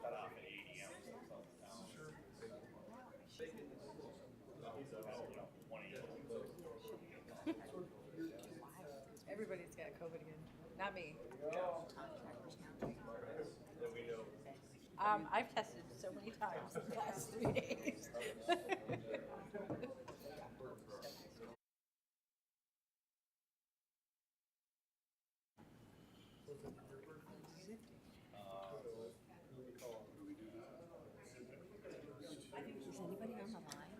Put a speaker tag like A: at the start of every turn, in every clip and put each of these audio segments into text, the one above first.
A: Cut off at 80 ounces on the pound. Sure. 20.
B: Everybody's got COVID again. Not me. I've tested so many times the last 3 days.
C: Is anybody on the line?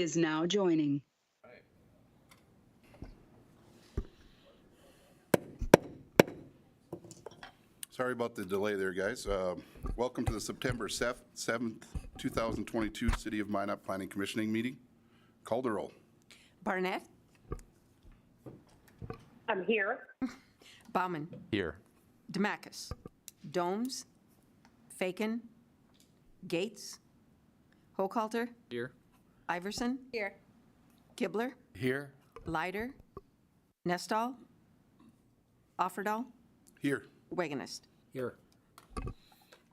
D: is now joining.
E: Sorry about the delay there, guys. Welcome to the September 7th, 2022 City of Minot Planning Commissioning meeting. Call the roll.
C: Barnett,
F: I'm here.
C: Bauman,
G: Here.
C: Demacus, Domes, Faken, Gates, Hochhalter,
G: Here.
C: Iverson,
B: Here.
C: Kibler,
G: Here.
C: Leider, Nestall, Offerdahl,
E: Here.
C: Wagonist.
G: Here.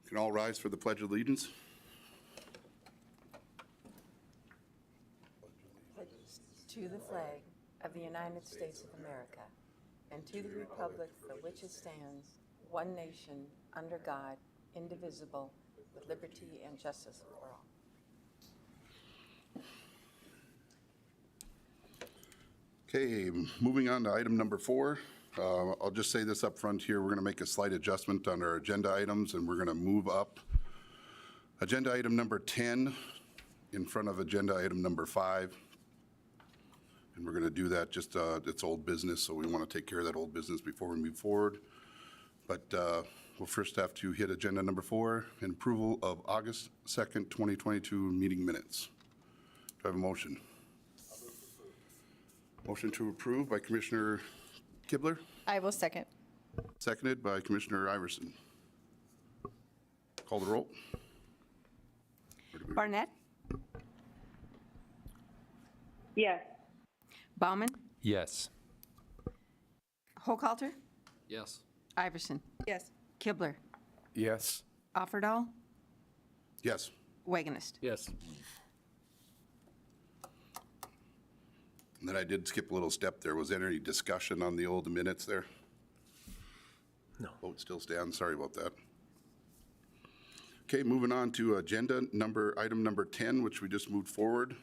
E: Can all rise for the Pledge of Allegiance?
H: To the flag of the United States of America, and to the republic for which it stands, one nation, under God, indivisible, with liberty and justice for all.
E: Okay, moving on to item number 4. I'll just say this up front here. We're going to make a slight adjustment on our agenda items, and we're going to move up agenda item number 10 in front of agenda item number 5. And we're going to do that just, it's old business, so we want to take care of that old business before we move forward. But we'll first have to hit agenda number 4, and approval of August 2nd, 2022 meeting minutes. Do I have a motion? Motion to approve by Commissioner Kibler,
B: I will second.
E: seconded by Commissioner Iverson. Call the roll.
C: Barnett,
F: Yes.
C: Bauman,
G: Yes.
C: Hochhalter,
G: Yes.
C: Iverson,
B: Yes.
C: Kibler,
G: Yes.
C: Offerdahl,
E: Yes.
C: Wagonist.
G: Yes.
E: And then I did skip a little step there. Was there any discussion on the old minutes there?
G: No.
E: Vote still stands. Sorry about that. Okay, moving on to item number 10, which we just moved forward.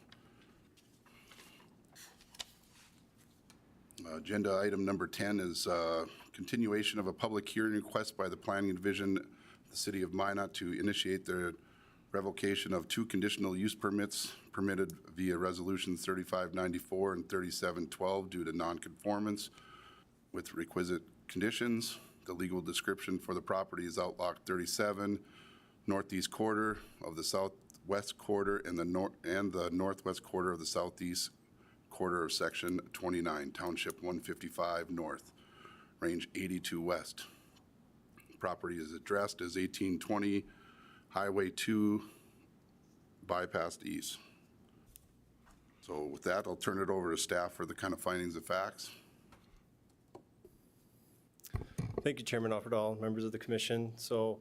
E: Agenda item number 10 is continuation of a public hearing request by the Planning Division of the City of Minot to initiate the revocation of 2 conditional use permits permitted via resolutions 3594 and 3712 due to nonconformance with requisite conditions. The legal description for the property is Outlock 37, northeast quarter of the southwest quarter and the northwest quarter of the southeast quarter of section 29, township 155 north, range 82 west. Property is addressed as 1820 Highway 2 bypass east. So with that, I'll turn it over to staff for the kind of findings of facts.
I: Thank you, Chairman Offerdahl, members of the commission. So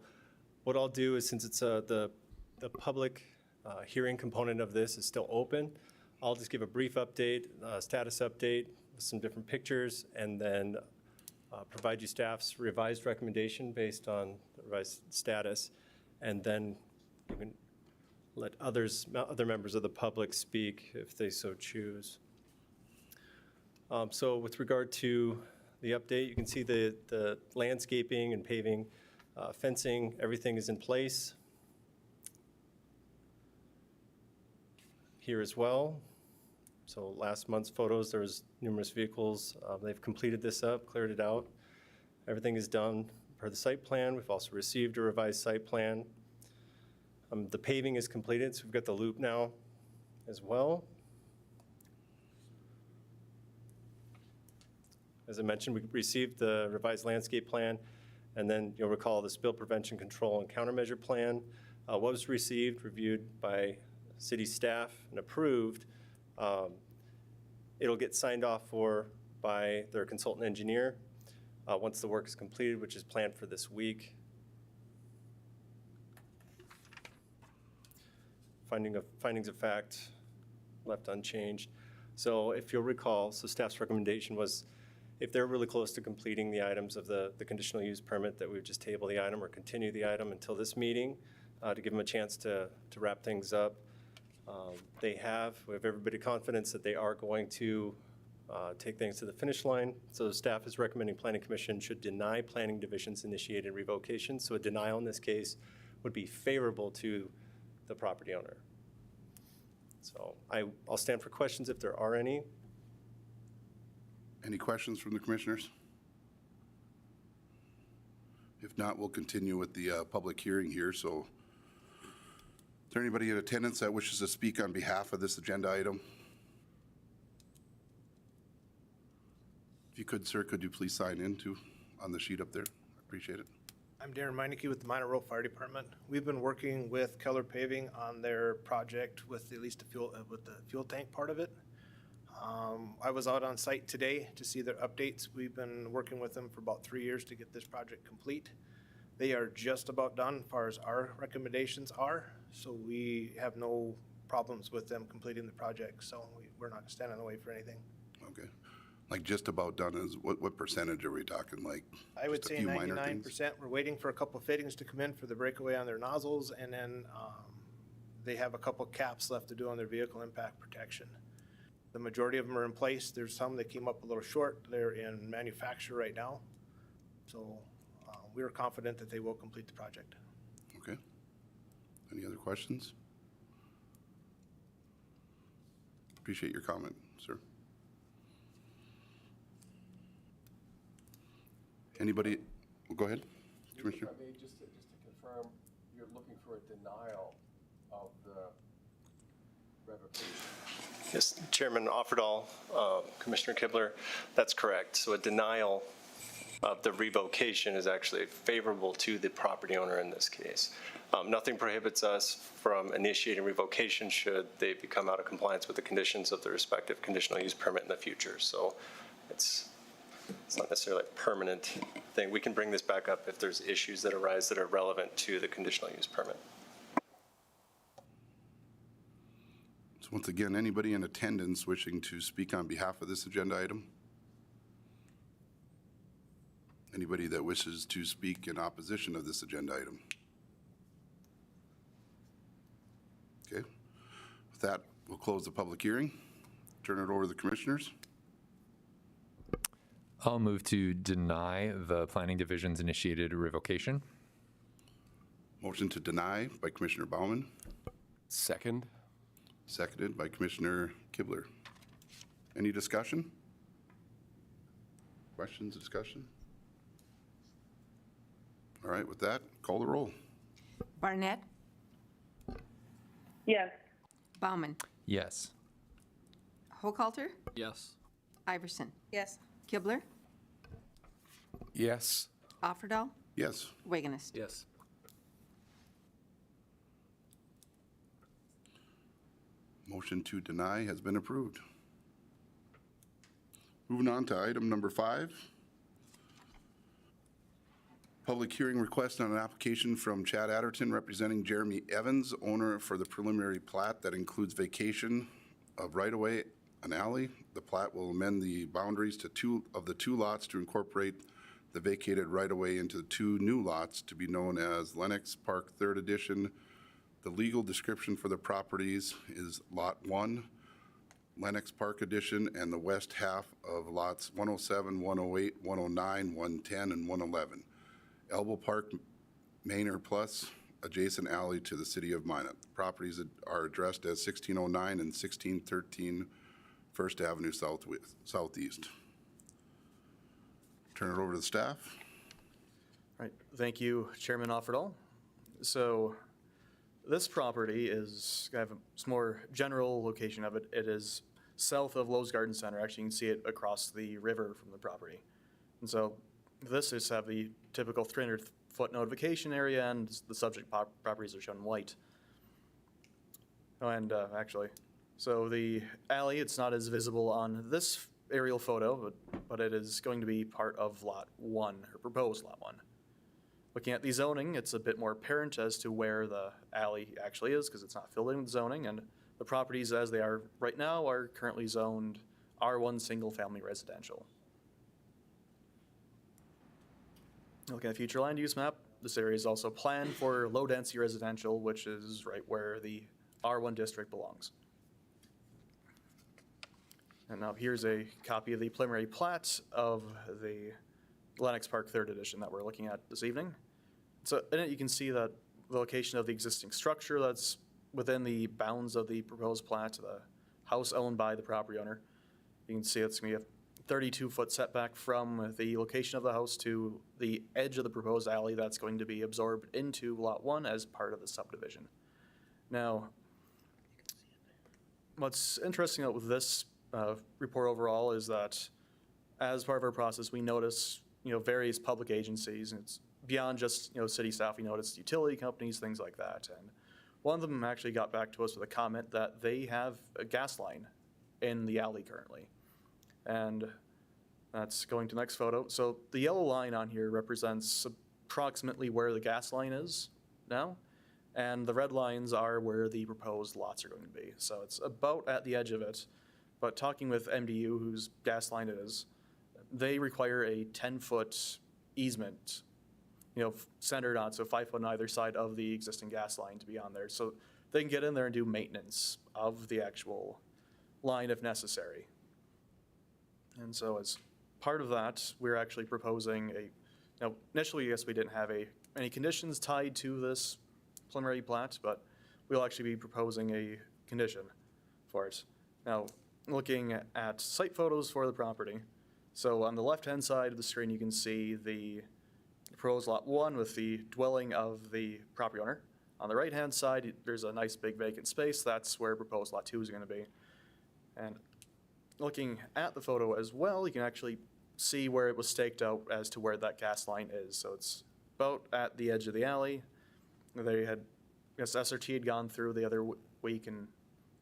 I: what I'll do is, since it's the public hearing component of this is still open, I'll just give a brief update, status update with some different pictures, and then provide you staff's revised recommendation based on the revised status, and then you can let other members of the public speak if they so choose. So with regard to the update, you can see the landscaping and paving, fencing, everything is in place here as well. So last month's photos, there was numerous vehicles. They've completed this up, cleared it out. Everything is done per the site plan. We've also received a revised site plan. The paving is completed, so we've got the loop now as well. As I mentioned, we received the revised landscape plan, and then you'll recall the spill prevention control and countermeasure plan was received, reviewed by city staff, and approved. It'll get signed off for by their consultant engineer once the work is completed, which is planned for this week. Findings of fact left unchanged. So if you'll recall, so staff's recommendation was if they're really close to completing the items of the conditional use permit, that we would just table the item or continue the item until this meeting to give them a chance to wrap things up. We have everybody confidence that they are going to take things to the finish line. So the staff is recommending Planning Commission should deny Planning Division's initiated revocation. So a denial in this case would be favorable to the property owner. So I'll stand for questions if there are any.
E: Any questions from the commissioners? If not, we'll continue with the public hearing here. So is there anybody in attendance that wishes to speak on behalf of this agenda item? If you could, sir, could you please sign in on the sheet up there? I appreciate it.
A: I'm Darren Meineke with the Minot Road Fire Department. We've been working with Keller Paving on their project with at least with the fuel tank part of it. I was out on site today to see their updates. We've been working with them for about 3 years to get this project complete. They are just about done as far as our recommendations are, so we have no problems with them completing the project, so we're not standing in the way for anything.
E: Okay. Like just about done is, what percentage are we talking? Like
A: I would
E: just a
A: say
E: few minor things?
A: 99%. We're waiting for a couple of fittings to come in for the breakaway on their nozzles, and then they have a couple caps left to do on their vehicle impact protection. The majority of them are in place. There's some that came up a little short. They're in manufacture right now. So we are confident that they will complete the project.
E: Okay. Any other questions? Appreciate your comment, sir. Anybody? Well, go ahead, Commissioner.
G: If I may, just to confirm, you're looking for a denial of the revocation.
I: Yes, Chairman Offerdahl, Commissioner Kibler, that's correct. So a denial of the revocation is actually favorable to the property owner in this case. Nothing prohibits us from initiating revocation should they become out of compliance with the conditions of the respective conditional use permit in the future. So it's not necessarily a permanent thing. We can bring this back up if there's issues that arise that are relevant to the conditional use permit.
E: So once again, anybody in attendance wishing to speak on behalf of this agenda item? Anybody that wishes to speak in opposition of this agenda item? Okay. With that, we'll close the public hearing. Turn it over to the commissioners.
D: I'll move to deny the Planning Division's initiated revocation.
E: Motion to deny by Commissioner Baumann,
G: Second?
E: seconded by Commissioner Kibler. Any discussion? Questions, discussion? All right, with that, call the roll.
C: Barnett,
F: Yes.
C: Bauman,
D: Yes.
C: Hochhalter,
G: Yes.
C: Iverson,
B: Yes.
C: Kibler,
G: Yes.
C: Offerdahl,
E: Yes.
C: Wagonist.
G: Yes.
E: Motion to deny has been approved. Moving on to item number 5. Public hearing request on an application from Chad Adderton representing Jeremy Evans, owner for the preliminary plat that includes vacation of right-of-way, an alley. The plat will amend the boundaries to two lots to incorporate the vacated right-of-way into the 2 new lots to be known as Lennox Park 3rd Edition. The legal description for the properties is Lot 1, Lennox Park Edition, and the west half of lots 107, 108, 109, 110, and 111. Elbow Park Manor Plus, adjacent alley to the city of Minot. Properties are addressed as 1609 and 1613 First Avenue Southeast. Turn it over to the staff.
J: All right, thank you, Chairman Offerdahl. So this property is kind of a more general location of it. It is south of Lowe's Garden Center. Actually, you can see it across the river from the property. And so this is have the typical 300-foot notification area, and the subject properties are shown in white. And actually, so the alley, it's not as visible on this aerial photo, but it is going to be part of Lot 1, or proposed Lot 1. Looking at the zoning, it's a bit more apparent as to where the alley actually is, because it's not filled in with zoning, and the properties as they are right now are currently zoned R1 single-family residential. Looking at the future land use map, this area is also planned for low-density residential, which is right where the R1 district belongs. And now here's a copy of the preliminary plat of the Lennox Park 3rd Edition that we're looking at this evening. So in it, you can see that the location of the existing structure that's within the bounds of the proposed plat, the house owned by the property owner. You can see it's going to be a 32-foot setback from the location of the house to the edge of the proposed alley that's going to be absorbed into Lot 1 as part of the subdivision. Now, what's interesting about with this report overall is that as part of our process, we notice, various public agencies, and it's beyond just, city staff. We noticed utility companies, things like that. And one of them actually got back to us with a comment that they have a gas line in the alley currently. And that's going to the next photo. So the yellow line on here represents approximately where the gas line is now. And the red lines are where the proposed lots are going to be. So it's about at the edge of it. But talking with MDU, whose gas line it is, they require a 10-foot easement, centered on, so 5 foot on either side of the existing gas line to be on there. So they can get in there and do maintenance of the actual line if necessary. And so as part of that, we're actually proposing initially, yes, we didn't have any conditions tied to this preliminary plat, but we'll actually be proposing a condition for it. Now, looking at site photos for the property, so on the left-hand side of the screen, you can see the proposed Lot 1 with the dwelling of the property owner. On the right-hand side, there's a nice big vacant space. That's where proposed Lot 2 is going to be. And looking at the photo as well, you can actually see where it was staked out as to where that gas line is. So it's about at the edge of the alley. They had, SRT had gone through the other week and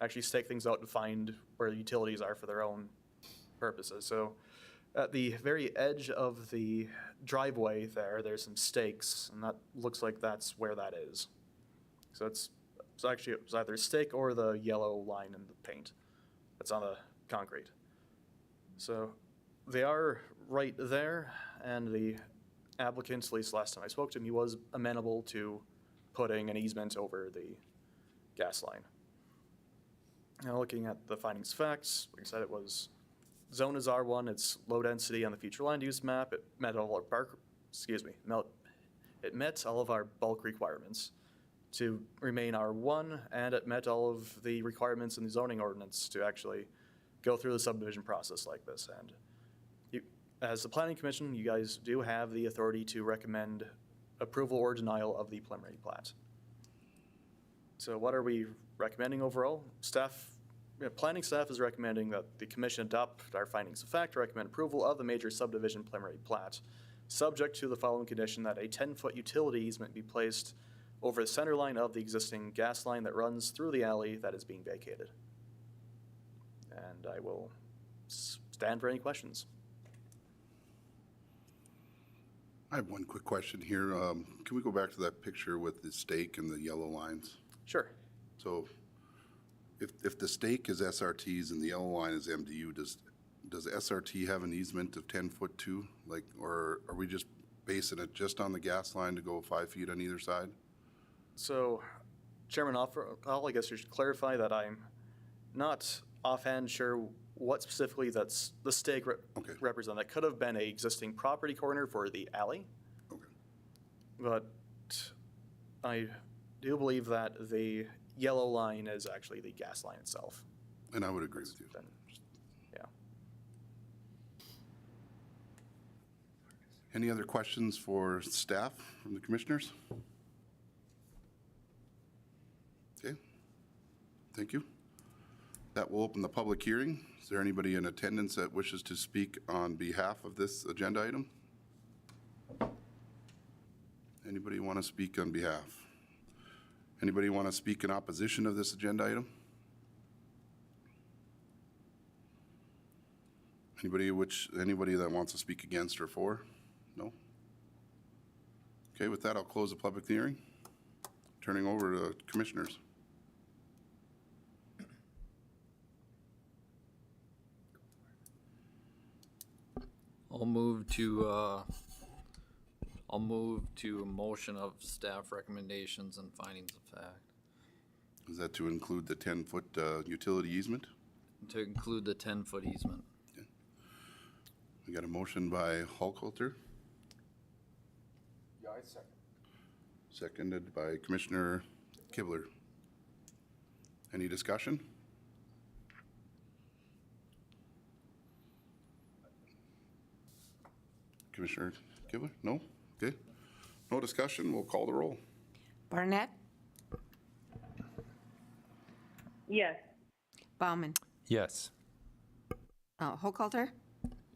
J: actually staked things out to find where the utilities are for their own purposes. So at the very edge of the driveway there's some stakes, and that looks like that's where that is. So it's actually, it was either a stake or the yellow line in the paint that's on the concrete. So they are right there, and the applicant, at least last time I spoke to him, he was amenable to putting an easement over the gas line. Now looking at the findings of facts, like I said, it was zone is R1, it's low density on the future land use map. It met all our it met all of our bulk requirements to remain R1, and it met all of the requirements in the zoning ordinance to actually go through the subdivision process like this. And as the Planning Commission, you guys do have the authority to recommend approval or denial of the preliminary plat. So what are we recommending overall? Planning staff is recommending that the commission adopt our findings of fact to recommend approval of the major subdivision preliminary plat, subject to the following condition: that a 10-foot utility easement be placed over the center line of the existing gas line that runs through the alley that is being vacated. And I will stand for any questions.
E: I have one quick question here. Can we go back to that picture with the stake and the yellow lines?
J: Sure.
E: So if the stake is SRT's and the yellow line is MDU, does SRT have an easement of 10 foot too? Or are we just basing it just on the gas line to go 5 feet on either side?
J: So, Chairman Offal, I guess you should clarify that I'm not offhand sure what specifically that's the stake represent. That could have been an existing property corner for the alley.
E: Okay.
J: But I do believe that the yellow line is actually the gas line itself.
E: And I would agree with you.
J: Yeah.
E: Any other questions for staff from the commissioners? Okay. Thank you. That will open the public hearing. Is there anybody in attendance that wishes to speak on behalf of this agenda item? Anybody want to speak on behalf? Anybody want to speak in opposition of this agenda item? Anybody that wants to speak against or for? No? Okay, with that, I'll close the public hearing. Turning over to commissioners.
K: I'll move to a motion of staff recommendations and findings of fact.
E: Is that to include the 10-foot utility easement?
K: To include the 10-foot easement.
E: Okay. We got a motion by Holcoulter,
G: Yeah, I second.
E: seconded by Commissioner Kibler. Any discussion? Commissioner Kibler? No? Okay. No discussion. We'll call the roll.
C: Barnett,
F: Yes.
C: Bauman,
D: Yes.
C: Hochhalter,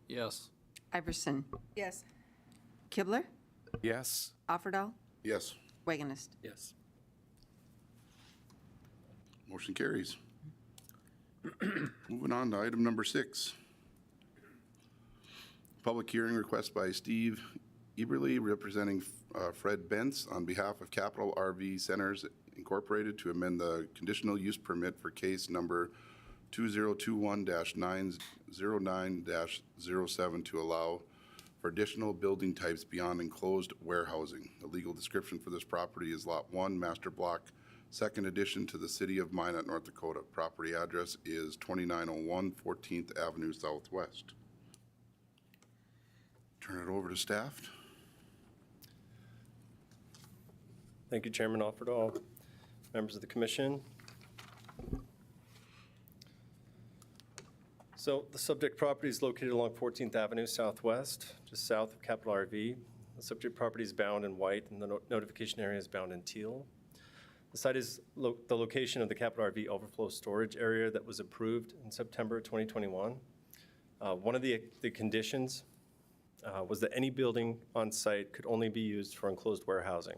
K: Yes.
C: Iverson,
B: Yes.
C: Kibler,
D: Yes.
C: Offerdahl,
E: Yes.
C: Wagonist.
K: Yes.
E: Motion carries. Moving on to item number 6. Public hearing request by Steve Eberly representing Fred Bentz on behalf of Capital RV Centers Incorporated to amend the conditional use permit for case number 2021-909-07 to allow for additional building types beyond enclosed warehousing. The legal description for this property is Lot 1, Master Block, second addition to the City of Minot, North Dakota. Property address is 2901 14th Avenue Southwest. Turn it over to staff.
I: Thank you, Chairman Offerdahl, members of the commission. So the subject property is located along 14th Avenue Southwest, just south of Capital RV. The subject property is bound in white and the notification area is bound in teal. The site is the location of the Capital RV overflow storage area that was approved in September 2021. One of the conditions was that any building on site could only be used for enclosed warehousing.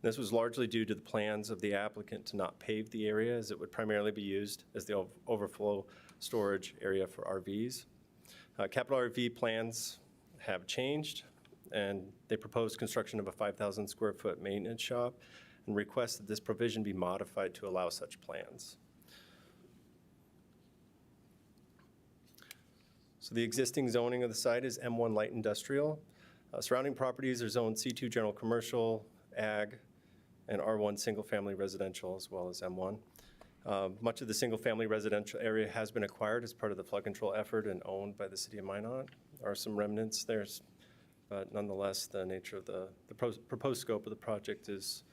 I: This was largely due to the plans of the applicant to not pave the area, as it would primarily be used as the overflow storage area for RVs. Capital RV plans have changed, and they proposed construction of a 5,000 square foot maintenance shop and request that this provision be modified to allow such plans. So the existing zoning of the site is M1 light industrial. Surrounding properties are zoned C2 general commercial, ag, and R1 single family residential, as well as M1. Much of the single family residential area has been acquired as part of the flood control effort and owned by the City of Minot. There are some remnants there, but nonetheless, the nature of the proposed scope of the project is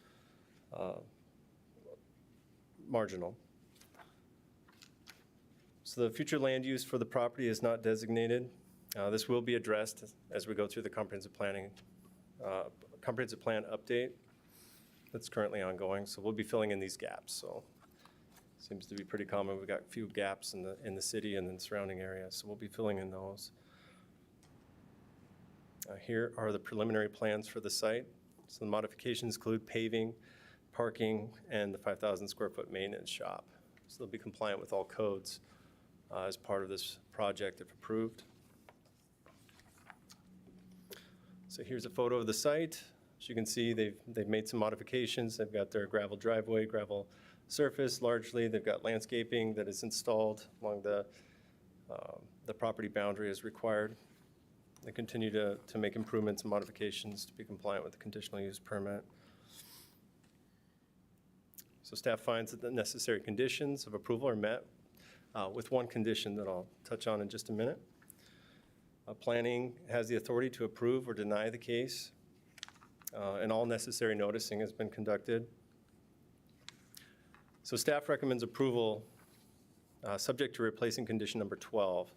I: marginal. So the future land use for the property is not designated. This will be addressed as we go through the comprehensive plan update that's currently ongoing. So we'll be filling in these gaps. So seems to be pretty common. We've got a few gaps in the city and in the surrounding areas. So we'll be filling in those. Here are the preliminary plans for the site. So the modifications include paving, parking, and the 5,000 square foot maintenance shop. So they'll be compliant with all codes as part of this project if approved. So here's a photo of the site. As you can see, they've made some modifications. They've got their gravel driveway, gravel surface largely. They've got landscaping that is installed along the property boundary as required. They continue to make improvements and modifications to be compliant with the conditional use permit. So staff finds that the necessary conditions of approval are met with one condition that I'll touch on in just a minute. Planning has the authority to approve or deny the case, and all necessary noticing has been conducted. So staff recommends approval subject to replacing condition number 12,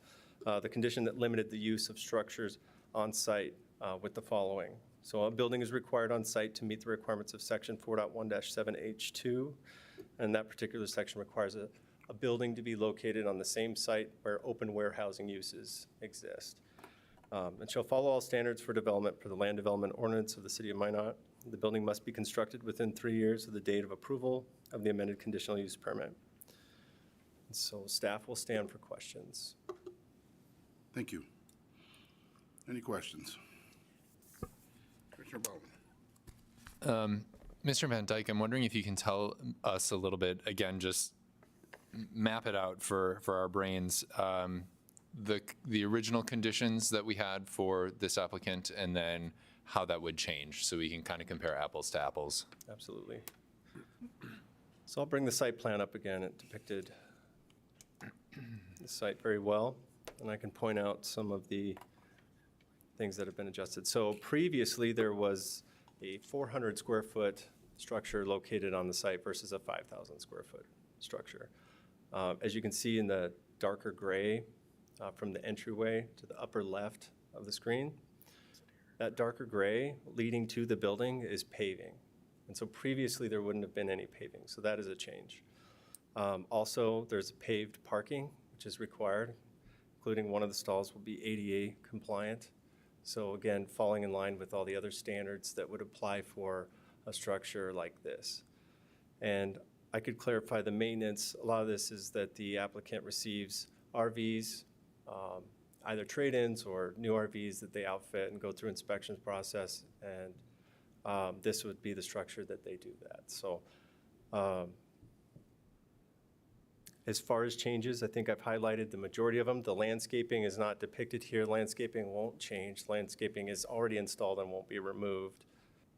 I: the condition that limited the use of structures on site with the following. So a building is required on site to meet the requirements of section 4.1-7H2, and that particular section requires a building to be located on the same site where open warehousing uses exist. And shall follow all standards for development for the land development ordinance of the City of Minot. The building must be constructed within 3 years of the date of approval of the amended conditional use permit. And so staff will stand for questions.
E: Thank you. Any questions? Commissioner Bowman.
D: Mr. Van Dyke, I'm wondering if you can tell us a little bit, again, just map it out for our brains, the original conditions that we had for this applicant, and then how that would change, so we can kind of compare apples to apples.
I: Absolutely. So I'll bring the site plan up again. It depicted the site very well, and I can point out some of the things that have been adjusted. So previously, there was a 400 square foot structure located on the site versus a 5,000 square foot structure. As you can see in the darker gray from the entryway to the upper left of the screen, that darker gray leading to the building is paving. And so previously there wouldn't have been any paving, so that is a change. Also, there's paved parking, which is required, including one of the stalls will be ADA compliant. So again, falling in line with all the other standards that would apply for a structure like this. And I could clarify the maintenance. A lot of this is that the applicant receives RVs, either trade-ins or new RVs that they outfit and go through inspections process. And this would be the structure that they do that. So as far as changes, I think I've highlighted the majority of them. The landscaping is not depicted here. Landscaping won't change. Landscaping is already installed and won't be removed.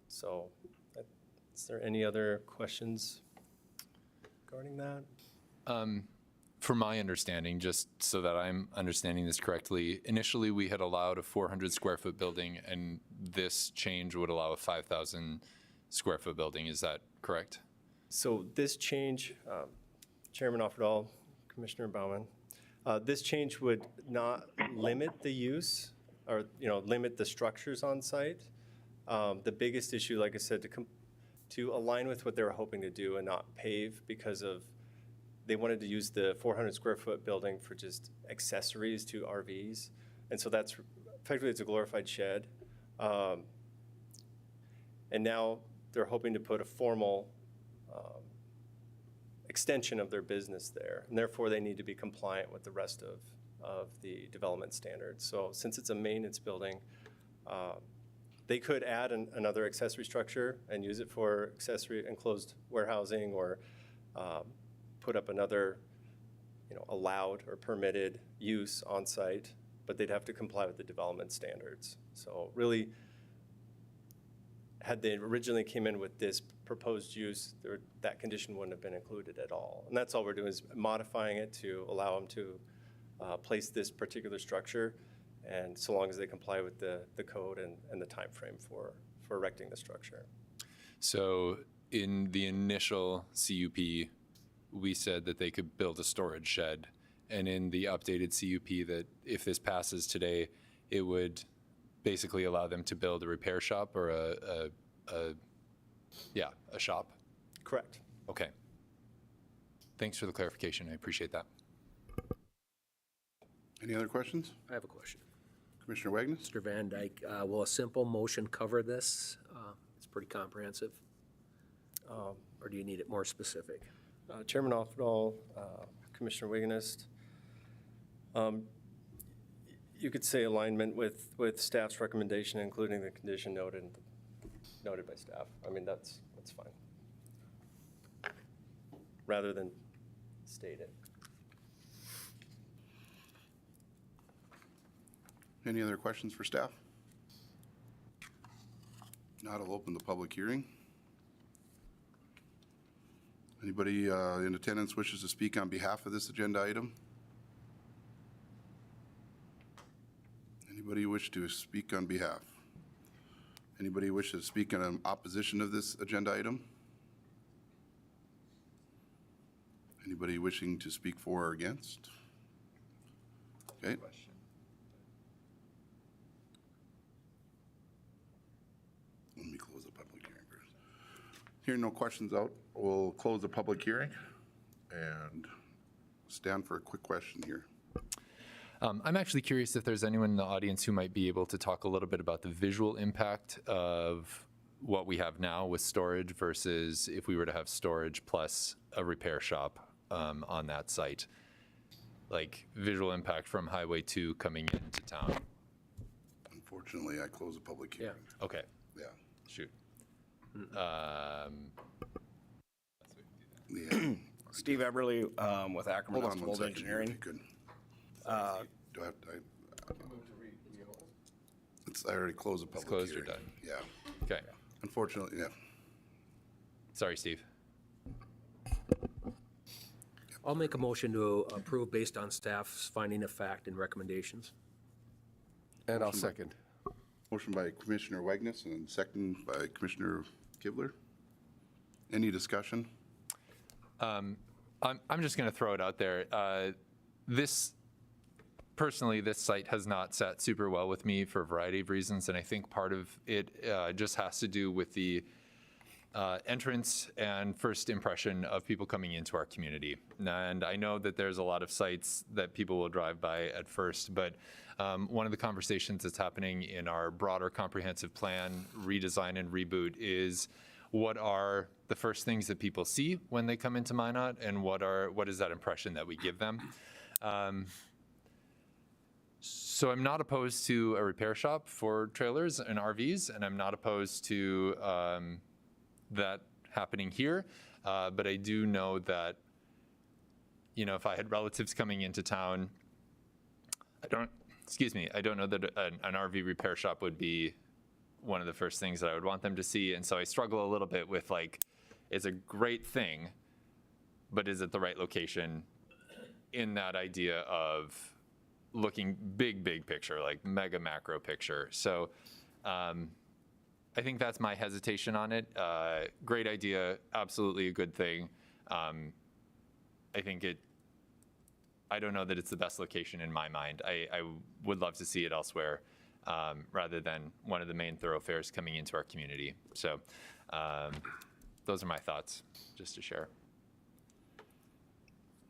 I: So is there any other questions regarding that?
D: From my understanding, just so that I'm understanding this correctly, initially we had allowed a 400 square foot building, and this change would allow a 5,000 square foot building. Is that correct?
I: So this change, Chairman Offerdahl, Commissioner Baumann, this change would not limit the use or limit the structures on site. The biggest issue, like I said, to align with what they were hoping to do and not pave because of they wanted to use the 400 square foot building for just accessories to RVs. And so that's effectively, it's a glorified shed. And now they're hoping to put a formal extension of their business there. And therefore they need to be compliant with the rest of the development standards. So since it's a maintenance building, they could add another accessory structure and use it for accessory enclosed warehousing or put up another, allowed or permitted use on site, but they'd have to comply with the development standards. So really, had they originally came in with this proposed use, that condition wouldn't have been included at all. And that's all we're doing is modifying it to allow them to place this particular structure, and so long as they comply with the code and the time frame for erecting the structure.
D: So in the initial CUP, we said that they could build a storage shed, and in the updated CUP that if this passes today, it would basically allow them to build a repair shop or a shop.
I: Correct.
D: Okay. Thanks for the clarification. I appreciate that.
E: Any other questions?
L: I have a question.
E: Commissioner Wagner?
L: Mr. Van Dyke, will a simple motion cover this? It's pretty comprehensive. Or do you need it more specific?
I: Chairman Offerdahl, Commissioner Wiganist, you could say alignment with staff's recommendation, including the condition noted by staff. I mean, that's fine. Rather than state it.
E: Any other questions for staff? Not, I'll open the public hearing. Anybody in attendance wishes to speak on behalf of this agenda item? Anybody wish to speak on behalf? Anybody wish to speak in opposition of this agenda item? Anybody wishing to speak for or against? Okay. Let me close the public hearing first. Hearing no questions out, we'll close the public hearing and stand for a quick question here.
D: I'm actually curious if there's anyone in the audience who might be able to talk a little bit about the visual impact of what we have now with storage versus if we were to have storage plus a repair shop on that site. Like visual impact from Highway 2 coming into town.
E: Unfortunately, I closed the public hearing.
D: Okay,
E: Yeah.
D: shoot.
E: Yeah.
M: Steve Eberly with Ackerman
E: Hold on one
M: Oswald
E: second. here, if
M: Engineering.
E: you could. Do I have to? I already closed the public hearing.
D: closed or done?
E: Yeah.
D: Okay,
E: Unfortunately, yeah.
D: sorry, Steve.
L: I'll make a motion to approve based on staff's finding of fact and recommendations.
G: And I'll second.
E: Motion by Commissioner Wagner and second by Commissioner Kibler. Any discussion?
D: I'm just going to throw it out there. Personally, this site has not sat super well with me for a variety of reasons, and I think part of it just has to do with the entrance and first impression of people coming into our community. And I know that there's a lot of sites that people will drive by at first, but one of the conversations that's happening in our broader comprehensive plan redesign and reboot is what are the first things that people see when they come into Minot, and what is that impression that we give them? So I'm not opposed to a repair shop for trailers and RVs, and I'm not opposed to that happening here. But I do know that, if I had relatives coming into town, I don't know that an RV repair shop would be one of the first things that I would want them to see. And so I struggle a little bit with, it's a great thing, but is it the right location in that idea of looking big picture, like mega macro picture. So I think that's my hesitation on it. Great idea, absolutely a good thing. I don't know that it's the best location in my mind. I would love to see it elsewhere rather than one of the main thoroughfares coming into our community. So those are my thoughts, just to share.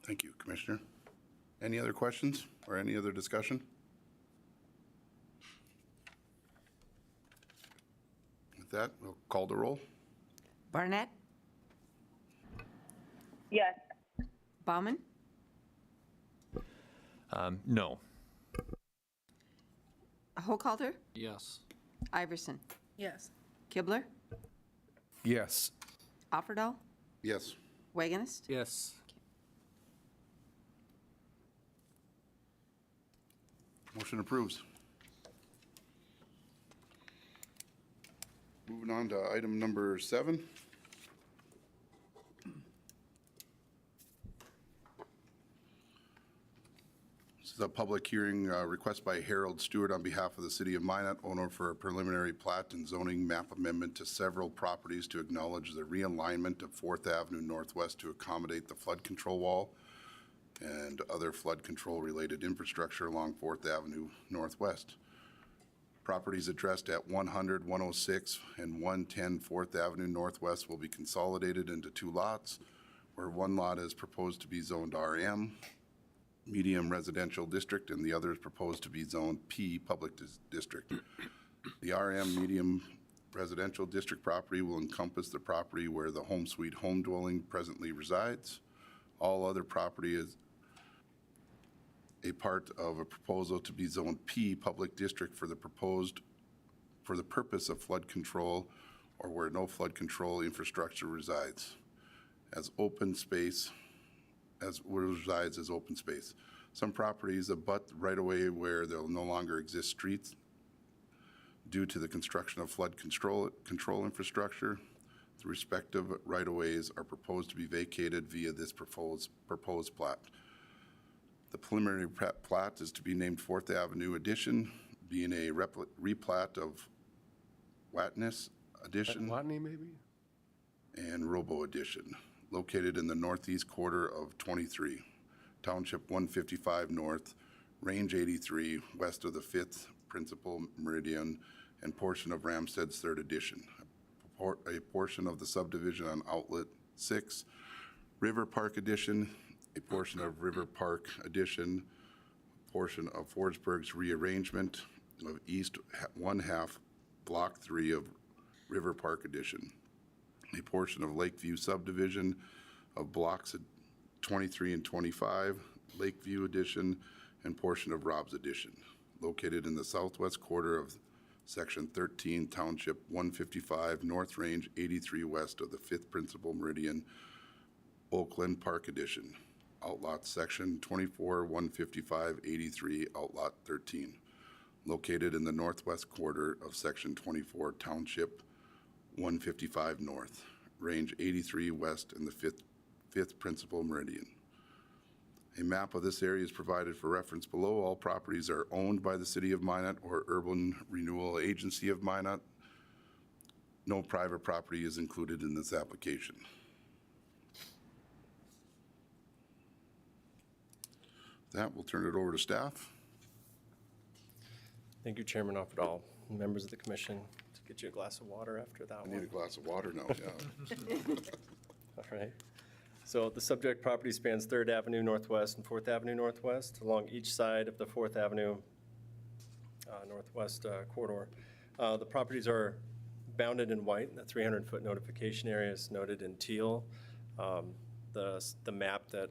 E: Thank you, Commissioner. Any other questions or any other discussion? With that, we'll call the roll.
C: Barnett,
F: Yes.
C: Bauman,
D: No.
C: Hochhalter,
K: Yes.
C: Iverson,
B: Yes.
C: Kibler,
M: Yes.
C: Offerdahl,
E: Yes.
C: Wagonist.
L: Yes.
E: Motion approves. Moving on to item number 7. This is a public hearing request by Harold Stewart on behalf of the City of Minot, owner for a preliminary plat and zoning map amendment to several properties to acknowledge the realignment of 4th Avenue Northwest to accommodate the flood control wall and other flood control related infrastructure along 4th Avenue Northwest. Properties addressed at 100, 106, and 110 4th Avenue Northwest will be consolidated into 2 lots, where one lot is proposed to be zoned RM, medium residential district, and the other is proposed to be zoned P, public district. The RM medium residential district property will encompass the property where the home sweet home dwelling presently resides. All other property is a part of a proposal to be zoned P, public district, for the purpose of flood control or where no flood control infrastructure resides as open space, as where resides as open space. Some properties abut right away where there will no longer exist streets due to the construction of flood control infrastructure. The respective right-of-ways are proposed to be vacated via this proposed plat. The preliminary plat is to be named 4th Avenue Addition, being a replat of Watness Addition
G: Watney, maybe?
E: and Robo Addition, located in the northeast quarter of 23, Township 155 North, Range 83, west of the 5th Principal Meridian, and portion of Ramstead's 3rd Addition. A portion of the subdivision on Outlet 6, River Park Addition, a portion of River Park Addition, portion of Forsberg's rearrangement of East 1/2, Block 3 of River Park Addition, a portion of Lakeview subdivision of Blocks 23 and 25, Lakeview Addition, and portion of Rob's Addition, located in the southwest quarter of Section 13, Township 155, North Range 83, west of the 5th Principal Meridian, Oakland Park Addition, Outlot Section 24, 155, 83, Outlot 13, located in the northwest quarter of Section 24, Township 155 North, Range 83 west in the 5th Principal Meridian. A map of this area is provided for reference below. All properties are owned by the City of Minot or Urban Renewal Agency of Minot. No private property is included in this application. That, we'll turn it over to staff.
I: Thank you, Chairman Offerdahl, and members of the commission. To get you a glass of water after that
E: I need a
I: one.
E: glass of water now, yeah.
I: All right. So the subject property spans 3rd Avenue Northwest and 4th Avenue Northwest along each side of the 4th Avenue Northwest corridor. The properties are bounded in white. The 300-foot notification area is noted in teal. The map that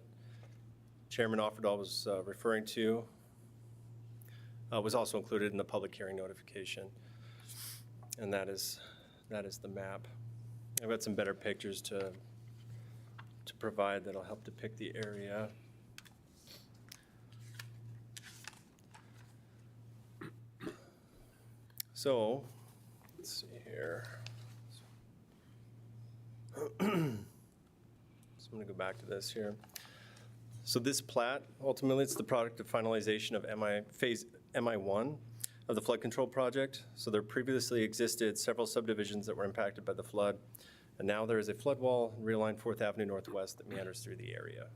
I: Chairman Offerdahl was referring to was also included in the public hearing notification. And that is the map. I've got some better pictures to provide that'll help depict the area. So, let's see here. So I'm going to go back to this here. So this plat, ultimately, it's the product of finalization of phase MI1 of the flood control project. So there previously existed several subdivisions that were impacted by the flood. And now there is a flood wall, realigned 4th Avenue Northwest, that meanders through the area.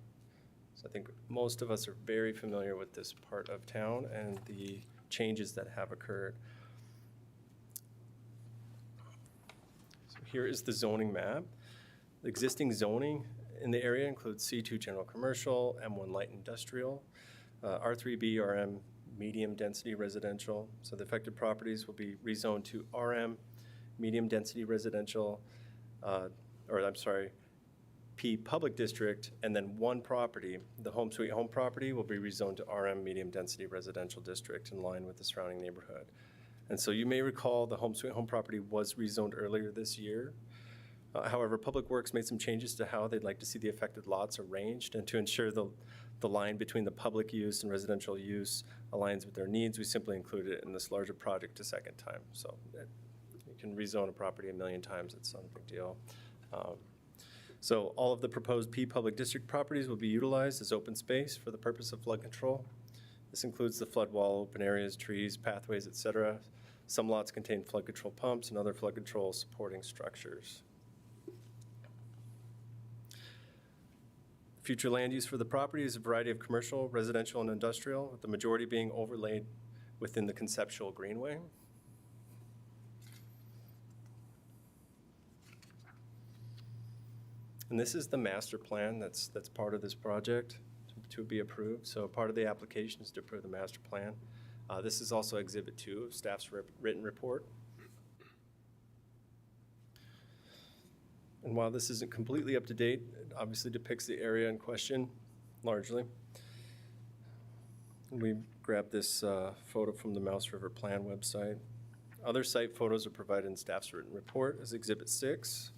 I: So I think most of us are very familiar with this part of town and the changes that have occurred. So here is the zoning map. The existing zoning in the area includes C2 general commercial, M1 light industrial, R3B, RM medium density residential. So the affected properties will be rezoned to RM medium density residential, P public district, and then one property, the Home Sweet Home property, will be rezoned to RM medium density residential district in line with the surrounding neighborhood. And so you may recall the Home Sweet Home property was rezoned earlier this year. However, Public Works made some changes to how they'd like to see the affected lots arranged, and to ensure the line between the public use and residential use aligns with their needs, we simply included it in this larger project a second time. So you can rezone a property 1,000,000 times, it's not a big deal. So all of the proposed P public district properties will be utilized as open space for the purpose of flood control. This includes the flood wall, open areas, trees, pathways, etc. Some lots contain flood control pumps and other flood control supporting structures. Future land use for the property is a variety of commercial, residential, and industrial, with the majority being overlaid within the conceptual greenway. And this is the master plan that's part of this project to be approved. So part of the application is to approve the master plan. This is also Exhibit 2 of staff's written report. And while this isn't completely up to date, it obviously depicts the area in question largely. We grabbed this photo from the Mouse River Plan website. Other site photos are provided in staff's written report as Exhibit 6.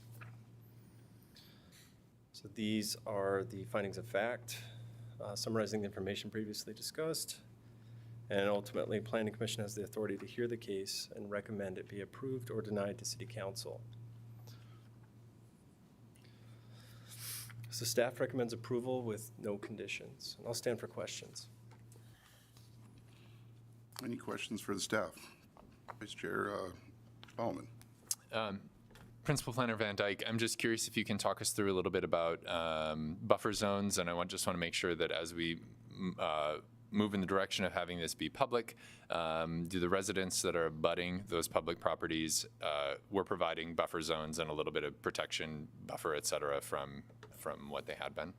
I: So these are the findings of fact, summarizing the information previously discussed. And ultimately, Planning Commission has the authority to hear the case and recommend it be approved or denied to City Council. So staff recommends approval with no conditions. And I'll stand for questions.
E: Any questions for the staff? Vice Chair Bauman.
D: Principal Planner Van Dyke, I'm just curious if you can talk us through a little bit about buffer zones, and I just want to make sure that as we move in the direction of having this be public, do the residents that are abutting those public properties, we're providing buffer zones and a little bit of protection buffer, et cetera, from what they had been?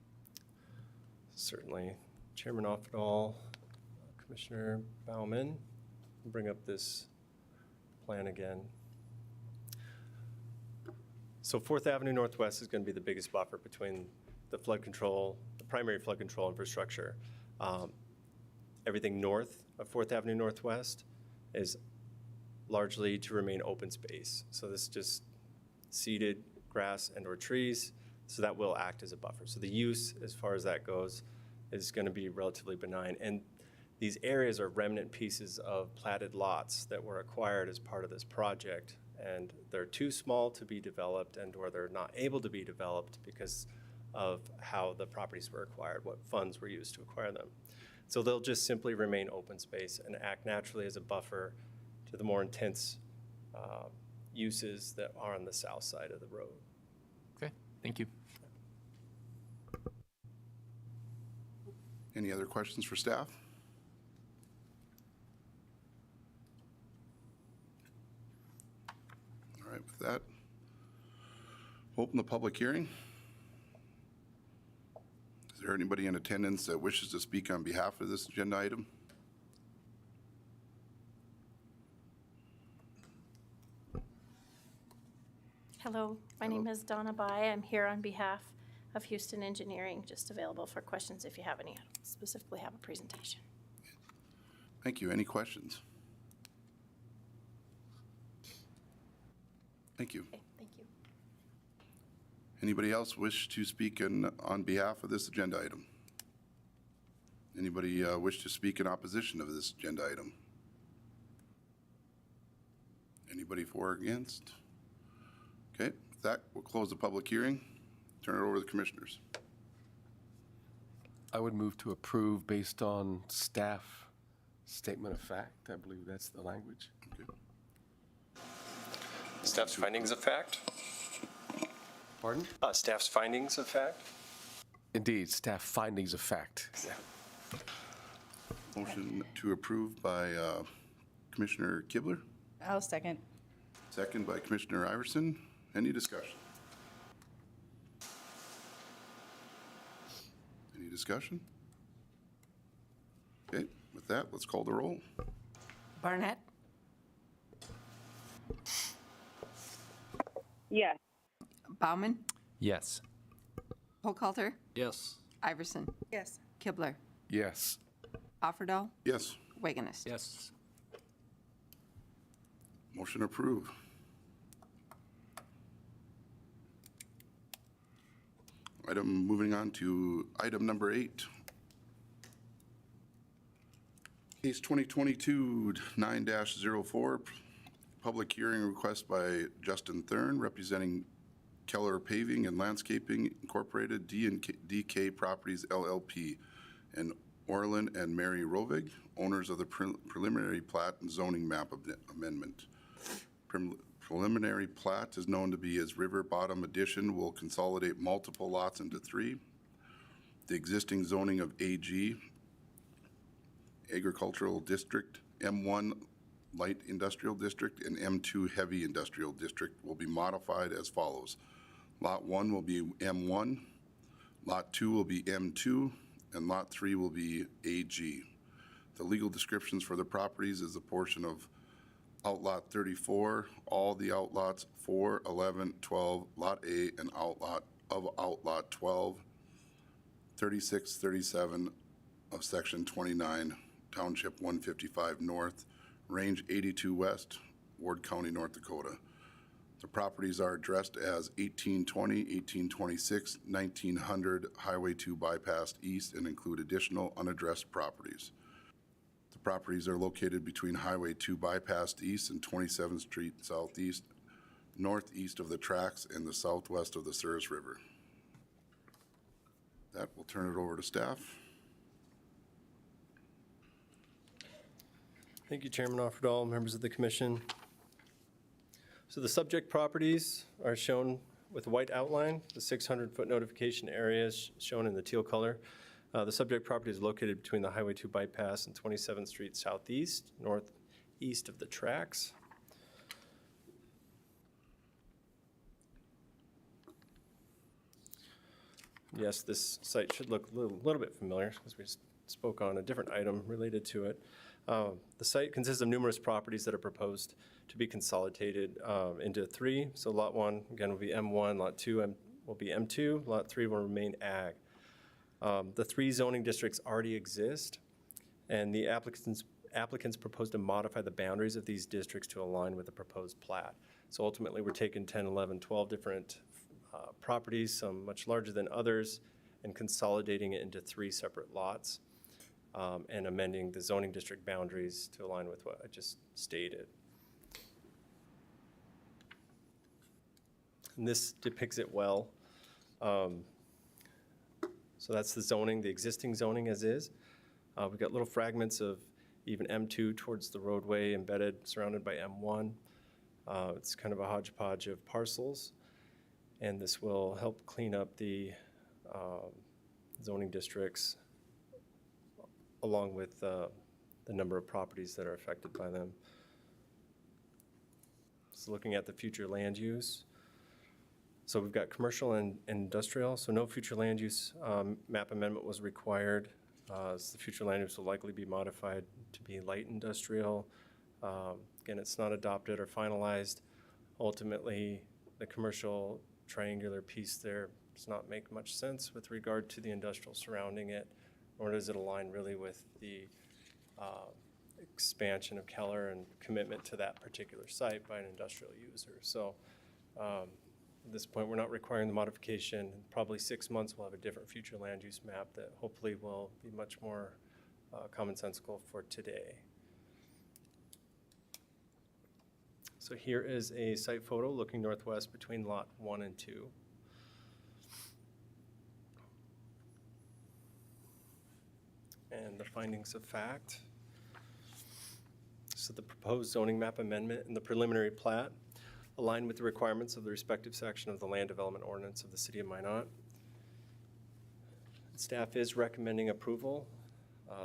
I: Certainly. Chairman Offerdahl, Commissioner Bauman, bring up this plan again. So 4th Avenue Northwest is going to be the biggest buffer between the flood control, the primary flood control infrastructure. Everything north of 4th Avenue Northwest is largely to remain open space. So this is just seeded grass and or trees, so that will act as a buffer. So the use, as far as that goes, is going to be relatively benign. And these areas are remnant pieces of platted lots that were acquired as part of this project, and they're too small to be developed and or they're not able to be developed because of how the properties were acquired, what funds were used to acquire them. So they'll just simply remain open space and act naturally as a buffer to the more intense uses that are on the south side of the road.
D: Okay, thank you.
E: Any other questions for staff? All right, with that, open the public hearing. Is there anybody in attendance that wishes to speak on behalf of this agenda item?
N: Hello, my name is Donna Bai. I'm here on behalf of Houston Engineering, just available for questions if you have any. I don't specifically have a presentation.
E: Thank you. Any questions? Thank you.
N: Okay, thank you.
E: Anybody else wish to speak on behalf of this agenda item? Anybody wish to speak in opposition of this agenda item? Anybody for or against? Okay, with that, we'll close the public hearing. Turn it over to the commissioners.
M: I would move to approve based on staff statement of fact. I believe that's the language.
E: Okay.
I: Staff's findings of fact?
M: Pardon?
I: Staff's findings of fact?
M: Indeed, staff findings of fact. Yeah.
E: Motion to approve by Commissioner Kibler,
B: I'll second.
E: second by Commissioner Iverson. Any discussion? Any discussion? Okay, with that, let's call the roll.
C: Barnett,
F: Yes.
C: Bauman,
D: Yes.
C: Hochhalter,
K: Yes.
C: Iverson,
B: Yes.
C: Kibler,
M: Yes.
C: Offerdahl,
E: Yes,
C: Wagonist.
L: Yes.
E: motion approved. Moving on to item number 8. Case 2022-9-04, public hearing request by Justin Thurn, representing Keller Paving and Landscaping Incorporated, D&DK Properties LLP, and Orlin and Mary Rovig, owners of the preliminary plat and zoning map amendment. Preliminary plat is known to be as River Bottom Addition, will consolidate multiple lots into 3. The existing zoning of AG, Agricultural District, M1 Light Industrial District, and M2 Heavy Industrial District will be modified as follows. Lot 1 will be M1, Lot 2 will be M2, and Lot 3 will be AG. The legal descriptions for the properties is a portion of Outlot 34, all the outlots 4, 11, 12, Lot A, and Outlot 12, 36, 37 of Section 29, Township 155 North, Range 82 West, Ward County, North Dakota. The properties are addressed as 1820, 1826, 1900 Highway 2 Bypass East, and include additional unaddressed properties. The properties are located between Highway 2 Bypass East and 27th Street Southeast, northeast of the tracks and the southwest of the Souris River. That will turn it over to staff.
I: Thank you, Chairman Offerdahl, members of the commission. So the subject properties are shown with a white outline. The 600-foot notification area is shown in the teal color. The subject property is located between the Highway 2 bypass and 27th Street Southeast, northeast of the tracks. Yes, this site should look a little bit familiar because we just spoke on a different item related to it. The site consists of numerous properties that are proposed to be consolidated into 3. So Lot 1, again, will be M1, Lot 2 will be M2, Lot 3 will remain Ag. The 3 zoning districts already exist, and the applicants propose to modify the boundaries of these districts to align with the proposed plat. So ultimately, we're taking 10, 11, 12 different properties, some much larger than others, and consolidating it into 3 separate lots, and amending the zoning district boundaries to align with what I just stated. And this depicts it well. So that's the zoning, the existing zoning as is. We've got little fragments of even M2 towards the roadway embedded, surrounded by M1. It's kind of a hodgepodge of parcels, and this will help clean up the zoning districts along with the number of properties that are affected by them. So looking at the future land use. So we've got commercial and industrial, so no future land use map amendment was required. So the future land use will likely be modified to be light industrial. Again, it's not adopted or finalized. Ultimately, the commercial triangular piece there does not make much sense with regard to the industrial surrounding it, nor does it align really with the expansion of Keller and commitment to that particular site by an industrial user. So at this point, we're not requiring the modification. In probably 6 months, we'll have a different future land use map that hopefully will be much more commonsensical for today. So here is a site photo looking northwest between lot 1 and 2. And the findings of fact. So the proposed zoning map amendment and the preliminary plat align with the requirements of the respective section of the Land Development Ordinance of the City of Minot. Staff is recommending approval,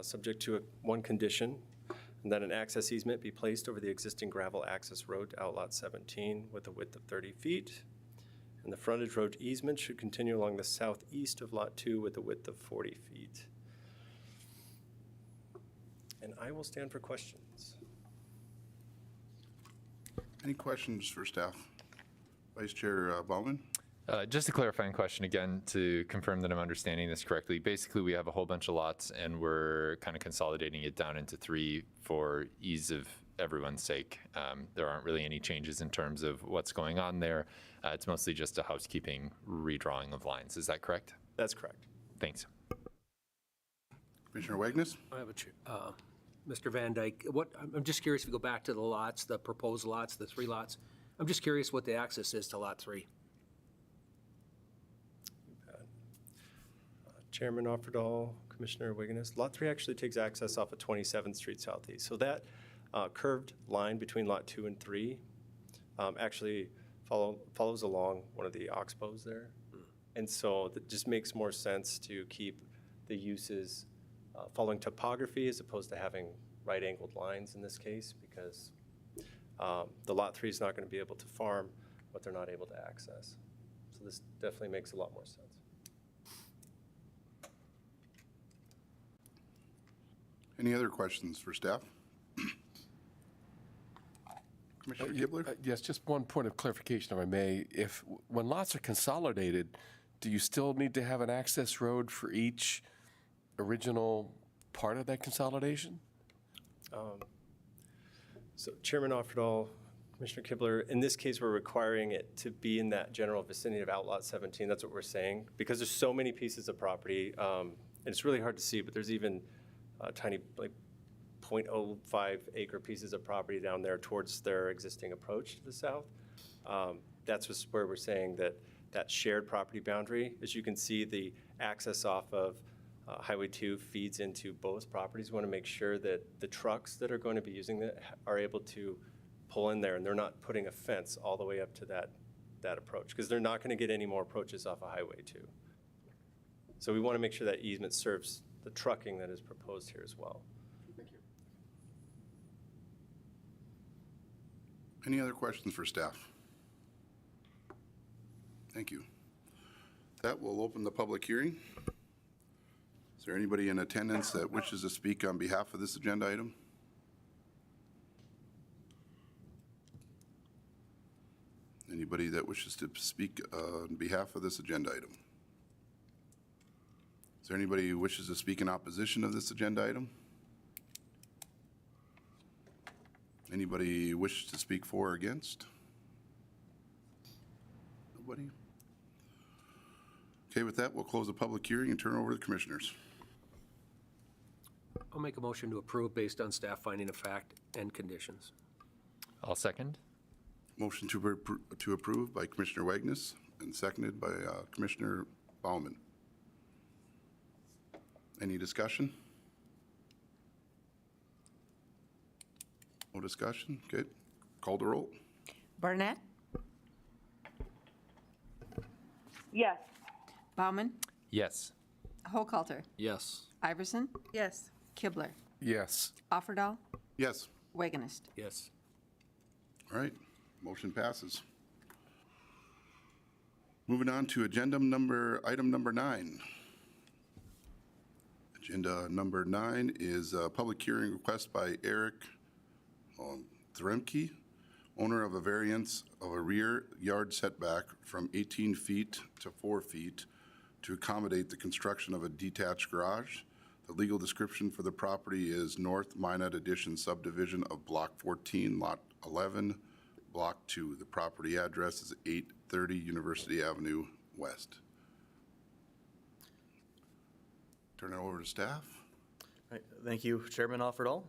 I: subject to one condition, and that an access easement be placed over the existing gravel access road to Outlot 17 with a width of 30 feet. And the frontage road easement should continue along the southeast of Lot 2 with a width of 40 feet. And I will stand for questions.
E: Any questions for staff? Vice Chair Bauman?
D: Just a clarifying question again to confirm that I'm understanding this correctly. Basically, we have a whole bunch of lots and we're kind of consolidating it down into 3 for ease of everyone's sake. There aren't really any changes in terms of what's going on there. It's mostly just a housekeeping redrawing of lines. Is that correct?
I: That's correct.
D: Thanks.
E: Commissioner Wagnes?
L: I have Mr. Van Dyke, I'm just curious if you go back to the lots, the proposed lots, the 3 lots. I'm just curious what the access is to Lot 3.
I: Chairman Offerdahl, Commissioner Wiggins. Lot 3 actually takes access off of 27th Street Southeast. So that curved line between Lot 2 and 3 actually follows along one of the oxbows there. And so that just makes more sense to keep the uses following topography as opposed to having right-angled lines in this case, because the Lot 3 is not going to be able to farm what they're not able to access. So this definitely makes a lot more sense.
E: Any other questions for staff? Commissioner Kibler?
M: Yes, just one point of clarification, if I may. When lots are consolidated, do you still need to have an access road for each original part of that consolidation?
I: So Chairman Offerdahl, Commissioner Kibler, in this case, we're requiring it to be in that general vicinity of Outlot 17. That's what we're saying. Because there's so many pieces of property, and it's really hard to see, but there's even tiny, like 0.05 acre pieces of property down there towards their existing approach to the south. That's just where we're saying that shared property boundary, as you can see, the access off of Highway 2 feeds into both properties. We want to make sure that the trucks that are going to be using that are able to pull in there and they're not putting a fence all the way up to that approach, because they're not going to get any more approaches off of Highway 2. So we want to make sure that easement serves the trucking that is proposed here as well.
M: Thank you.
E: Any other questions for staff? Thank you. That will open the public hearing. Is there anybody in attendance that wishes to speak on behalf of this agenda item? Anybody that wishes to speak on behalf of this agenda item? Is there anybody who wishes to speak in opposition of this agenda item? Anybody wish to speak for or against? Nobody? Okay, with that, we'll close the public hearing and turn it over to the commissioners.
L: I'll make a motion to approve based on staff finding of fact and conditions.
D: I'll second.
E: Motion to approve by Commissioner Wagnes and seconded by Commissioner Bauman. Any discussion? No discussion? Okay. Call the roll.
C: Barnett,
F: Yes.
C: Bauman,
D: Yes.
C: Hochhalter,
K: Yes.
C: Iverson,
B: Yes.
C: Kibler,
M: Yes.
C: Offerdahl,
E: Yes.
C: Wagonist.
L: Yes.
E: All right, motion passes. Moving on to item number 9. Agenda number 9 is a public hearing request by Eric Thremke, owner of a variance of a rear yard setback from 18 feet to 4 feet to accommodate the construction of a detached garage. The legal description for the property is North Minot Addition subdivision of Block 14, Lot 11, Block 2. The property address is 830 University Avenue West. Turn it over to staff.
J: Right, thank you, Chairman Offerdahl.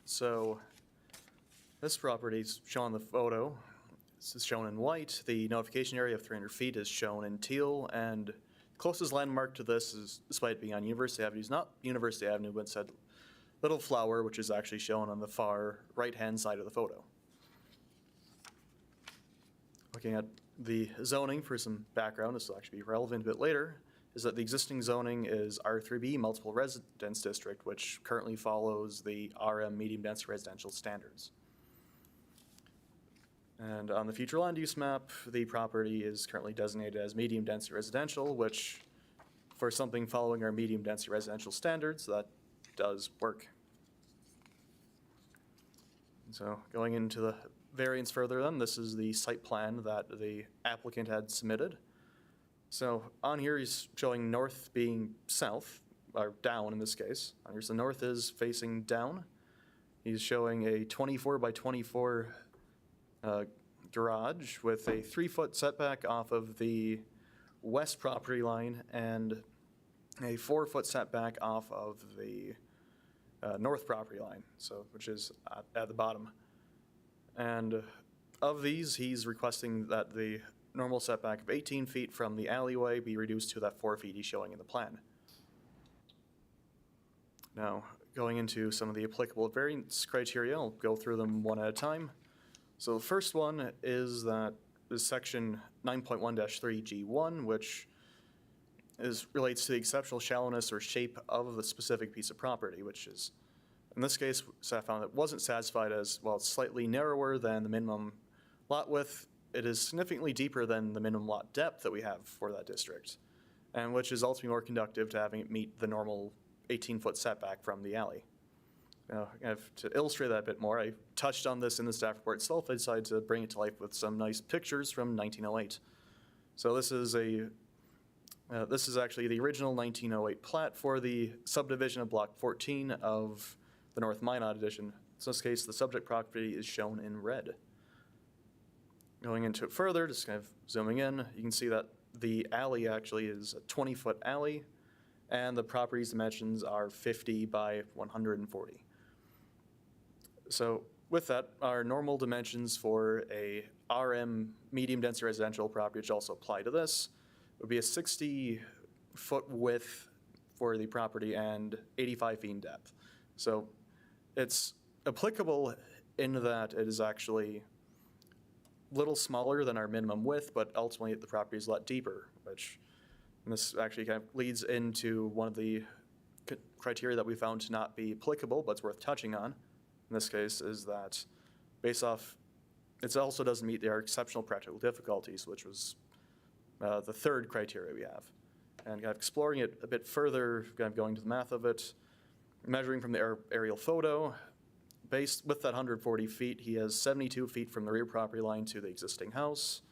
J: So this property is shown on the photo. This is shown in white. The notification area of 300 feet is shown in teal, and closest landmark to this is, despite it being on University Avenue, is not University Avenue, but instead Little Flower, which is actually shown on the far right-hand side of the photo. Looking at the zoning for some background, this will actually be relevant a bit later, is that the existing zoning is R3B, multiple residence district, which currently follows the RM medium density residential standards. And on the future land use map, the property is currently designated as medium density residential, which for something following our medium density residential standards, that does work. So going into the variance further then, this is the site plan that the applicant had submitted. So on here, he's showing north being south, or down in this case. On here, so north is facing down. He's showing a 24 by 24 garage with a 3-foot setback off of the west property line and a 4-foot setback off of the north property line, so which is at the bottom. And of these, he's requesting that the normal setback of 18 feet from the alleyway be reduced to that 4 feet he's showing in the plan. Now, going into some of the applicable variance criteria, I'll go through them one at a time. So the first one is that is section 9.1-3G1, which relates to the exceptional shallowness or shape of the specific piece of property, which is, in this case, staff found that wasn't satisfied as, well, it's slightly narrower than the minimum lot width. It is significantly deeper than the minimum lot depth that we have for that district, and which is ultimately more conducive to having it meet the normal 18-foot setback from the alley. Now, to illustrate that a bit more, I touched on this in the staff report itself. I decided to bring it to life with some nice pictures from 1908. So this is actually the original 1908 plat for the subdivision of Block 14 of the North Minot Addition. In this case, the subject property is shown in red. Going into it further, just kind of zooming in, you can see that the alley actually is a 20-foot alley, and the property's dimensions are 50 by 140. So with that, our normal dimensions for a RM medium density residential property, which also apply to this, would be a 60-foot width for the property and 85 feet in depth. So it's applicable in that it is actually a little smaller than our minimum width, but ultimately the property is a lot deeper, which and this actually kind of leads into one of the criteria that we found to not be applicable, but it's worth touching on. In this case, is that based off, it also doesn't meet our exceptional practical difficulties, which was the third criteria we have. And kind of exploring it a bit further, kind of going to the math of it, measuring from the aerial photo, based with that 140 feet, he has 72 feet from the rear property line to the existing house.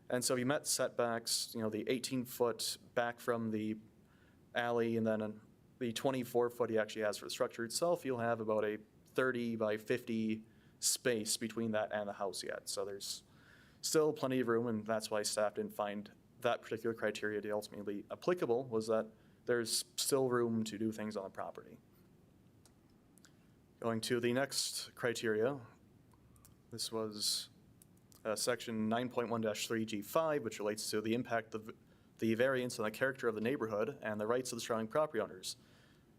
J: And so he met setbacks, the 18-foot back from the alley, and then the 24-foot he actually has for the structure itself, you'll have about a 30 by 50 space between that and the house yet. So there's still plenty of room, and that's why staff didn't find that particular criteria to ultimately be applicable, was that there's still room to do things on the property. Going to the next criteria, this was section 9.1-3G5, which relates to the impact of the variance on the character of the neighborhood and the rights of the surrounding property owners.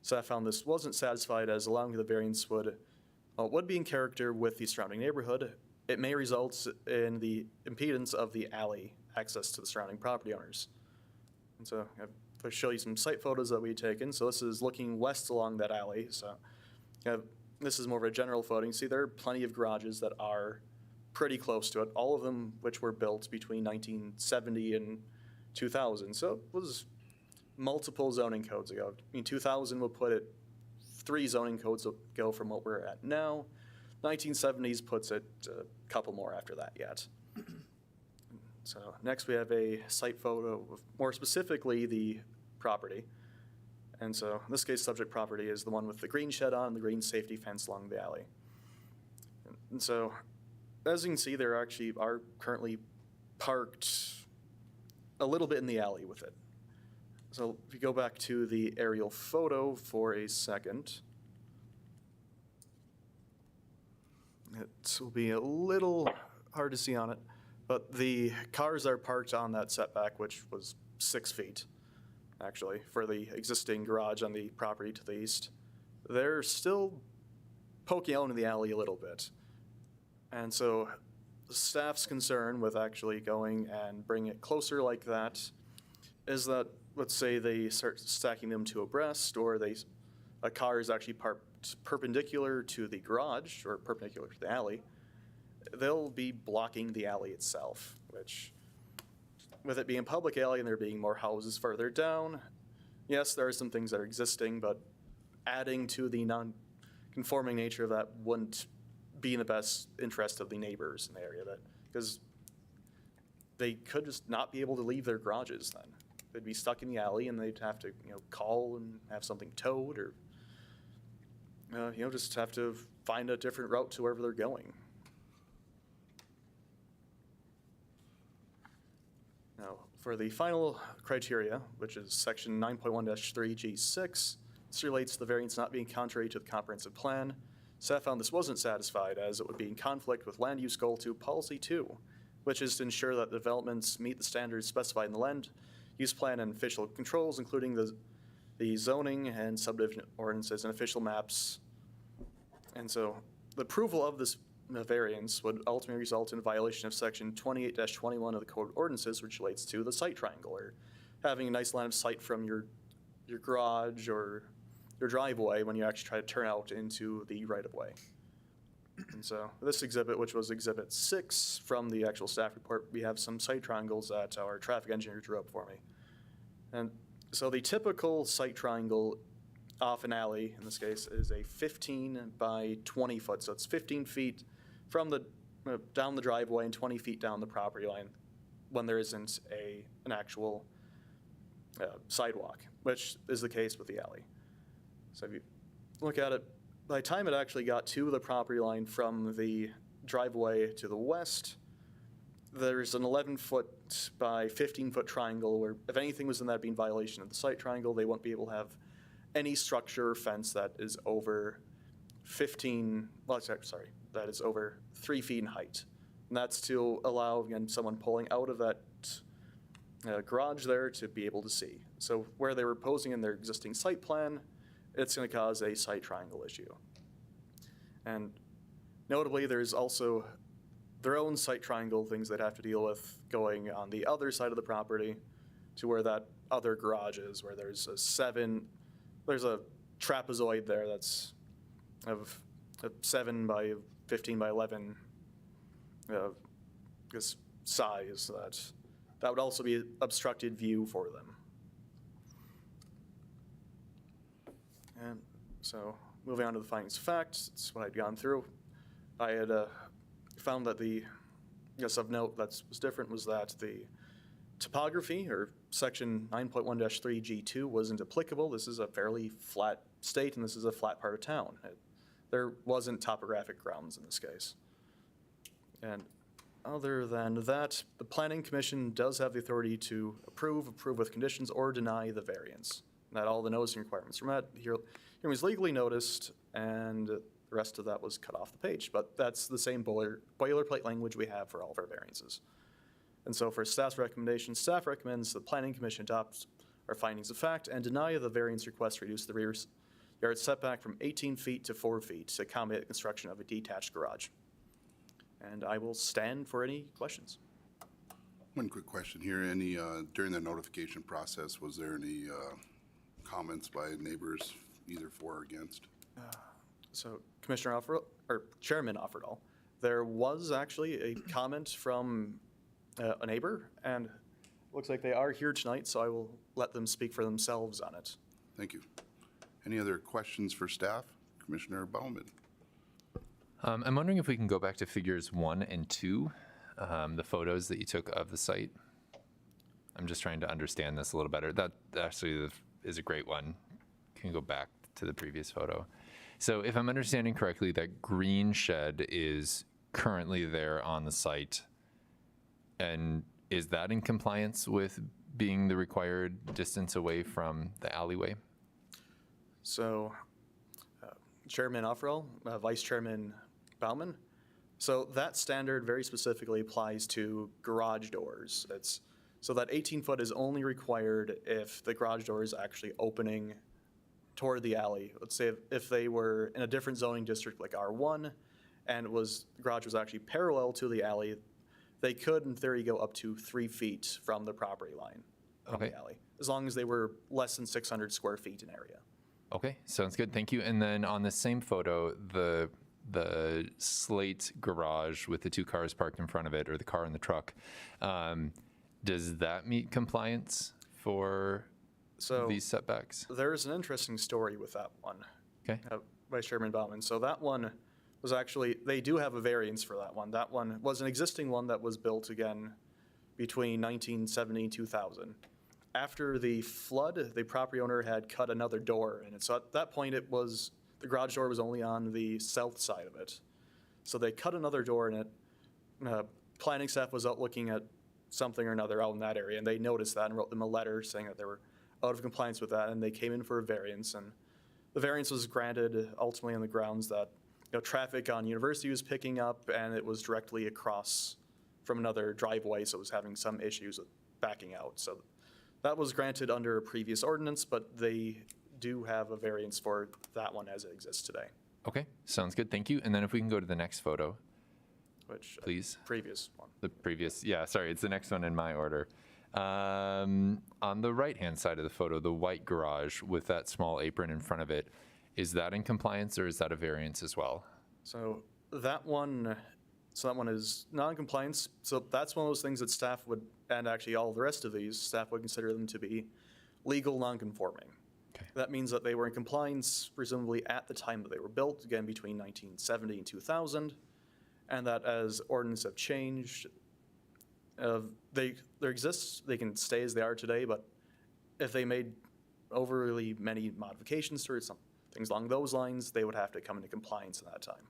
J: Staff found this wasn't satisfied as allowing the variance would be in character with the surrounding neighborhood. It may result in the impedance of the alley access to the surrounding property owners. And so I'll show you some site photos that we've taken. So this is looking west along that alley. So this is more of a general footing. See, there are plenty of garages that are pretty close to it, all of them which were built between 1970 and 2000. So it was multiple zoning codes ago. I mean, 2000 will put it 3 zoning codes ago from what we're at now. 1970s puts it a couple more after that yet. So next we have a site photo of more specifically the property. And so in this case, subject property is the one with the green shed on, the green safety fence along the alley. And so as you can see, there actually are currently parked a little bit in the alley with it. So if you go back to the aerial photo for a second, it will be a little hard to see on it, but the cars are parked on that setback, which was 6 feet, actually, for the existing garage on the property to the east. They're still poking out in the alley a little bit. And so staff's concern with actually going and bringing it closer like that is that, let's say they start stacking them to abreast, or a car is actually parked perpendicular to the garage or perpendicular to the alley, they'll be blocking the alley itself, which, with it being a public alley and there being more houses further down, yes, there are some things that are existing, but adding to the non-conforming nature of that wouldn't be in the best interest of the neighbors in the area, because they could just not be able to leave their garages then. They'd be stuck in the alley and they'd have to, call and have something towed, or, just have to find a different route to wherever they're going. Now, for the final criteria, which is section 9.1-3G6, this relates to the variance not being contrary to the comprehensive plan. Staff found this wasn't satisfied, as it would be in conflict with Land Use Goal 2, Policy 2, which is to ensure that developments meet the standards specified in the land use plan and official controls, including the zoning and subdivision ordinances and official maps. And so the approval of this variance would ultimately result in a violation of section 28-21 of the Code of Ordinances, which relates to the site triangle, or having a nice line of sight from your garage or your driveway when you actually try to turn out into the right-of-way. And so this exhibit, which was exhibit 6 from the actual staff report, we have some site triangles that our traffic engineer drew up for me. And so the typical site triangle off an alley, in this case, is a 15 by 20 foot. So it's 15 feet from the down the driveway and 20 feet down the property line when there isn't an actual sidewalk, which is the case with the alley. So if you look at it, by the time it actually got to the property line from the driveway to the west, there's an 11-foot by 15-foot triangle where if anything was in that being violation of the site triangle, they won't be able to have any structure or fence that is over that is over 3 feet in height. And that's to allow, again, someone pulling out of that garage there to be able to see. So where they were posing in their existing site plan, it's going to cause a site triangle issue. And notably, there's also their own site triangle things they'd have to deal with going on the other side of the property to where that other garage is, where there's a trapezoid there that's of a 7 by 15 by 11 size that would also be an obstructed view for them. And so moving on to the findings of fact, it's what I'd gone through. I had found that of note that was different was that the topography, or section 9.1-3G2, wasn't applicable. This is a fairly flat state, and this is a flat part of town. There wasn't topographic grounds in this case. And other than that, the Planning Commission does have the authority to approve with conditions, or deny the variance. That all the noticing requirements were met. Here was legally noticed, and the rest of that was cut off the page. But that's the same boilerplate language we have for all of our variances. And so for staff's recommendation, staff recommends the Planning Commission adopt our findings of fact and deny the variance request to reduce the rear yard setback from 18 feet to 4 feet to accommodate the construction of a detached garage. And I will stand for any questions.
E: One quick question here. During the notification process, was there any comments by neighbors, either for or against?
J: So Commissioner Offerall, or Chairman Offerall, there was actually a comment from a neighbor, and looks like they are here tonight, so I will let them speak for themselves on it.
E: Thank you. Any other questions for staff? Commissioner Baumann.
D: I'm wondering if we can go back to figures 1 and 2, the photos that you took of the site. I'm just trying to understand this a little better. That actually is a great one. Can go back to the previous photo. So if I'm understanding correctly, that green shed is currently there on the site. And is that in compliance with being the required distance away from the alleyway?
J: So Chairman Offerall, Vice Chairman Baumann. So that standard very specifically applies to garage doors. So that 18-foot is only required if the garage door is actually opening toward the alley. Let's say if they were in a different zoning district like R1 and the garage was actually parallel to the alley, they could in theory go up to 3 feet from the property line from the alley, as long as they were less than 600 square feet in area.
D: Okay, sounds good. Thank you. And then on the same photo, the slate garage with the 2 cars parked in front of it, or the car and the truck, does that meet compliance for these setbacks?
J: There's an interesting story with that one.
D: Okay.
J: Vice Chairman Baumann. So that one was actually, they do have a variance for that one. That one was an existing one that was built again between 1970 and 2000. After the flood, the property owner had cut another door in it. So at that point, the garage door was only on the south side of it. So they cut another door in it. Planning staff was out looking at something or another out in that area, and they noticed that and wrote them a letter saying that they were out of compliance with that, and they came in for a variance. And the variance was granted ultimately on the grounds that traffic on University was picking up, and it was directly across from another driveway, so it was having some issues with backing out. So that was granted under a previous ordinance, but they do have a variance for that one as it exists today.
D: Okay, sounds good. Thank you. And then if we can go to the next photo,
J: Which
D: please.
J: Previous one.
D: The previous, yeah, sorry, it's the next one in my order. On the right-hand side of the photo, the white garage with that small apron in front of it, is that in compliance or is that a variance as well?
J: So that one is non-compliance. So that's one of those things that staff would, and actually all the rest of these, staff would consider them to be legal non-conforming.
D: Okay.
J: That means that they were in compliance presumably at the time that they were built, again between 1970 and 2000, and that as ordinances have changed, they can stay as they are today, but if they made overly many modifications to it, some things along those lines, they would have to come into compliance at that time.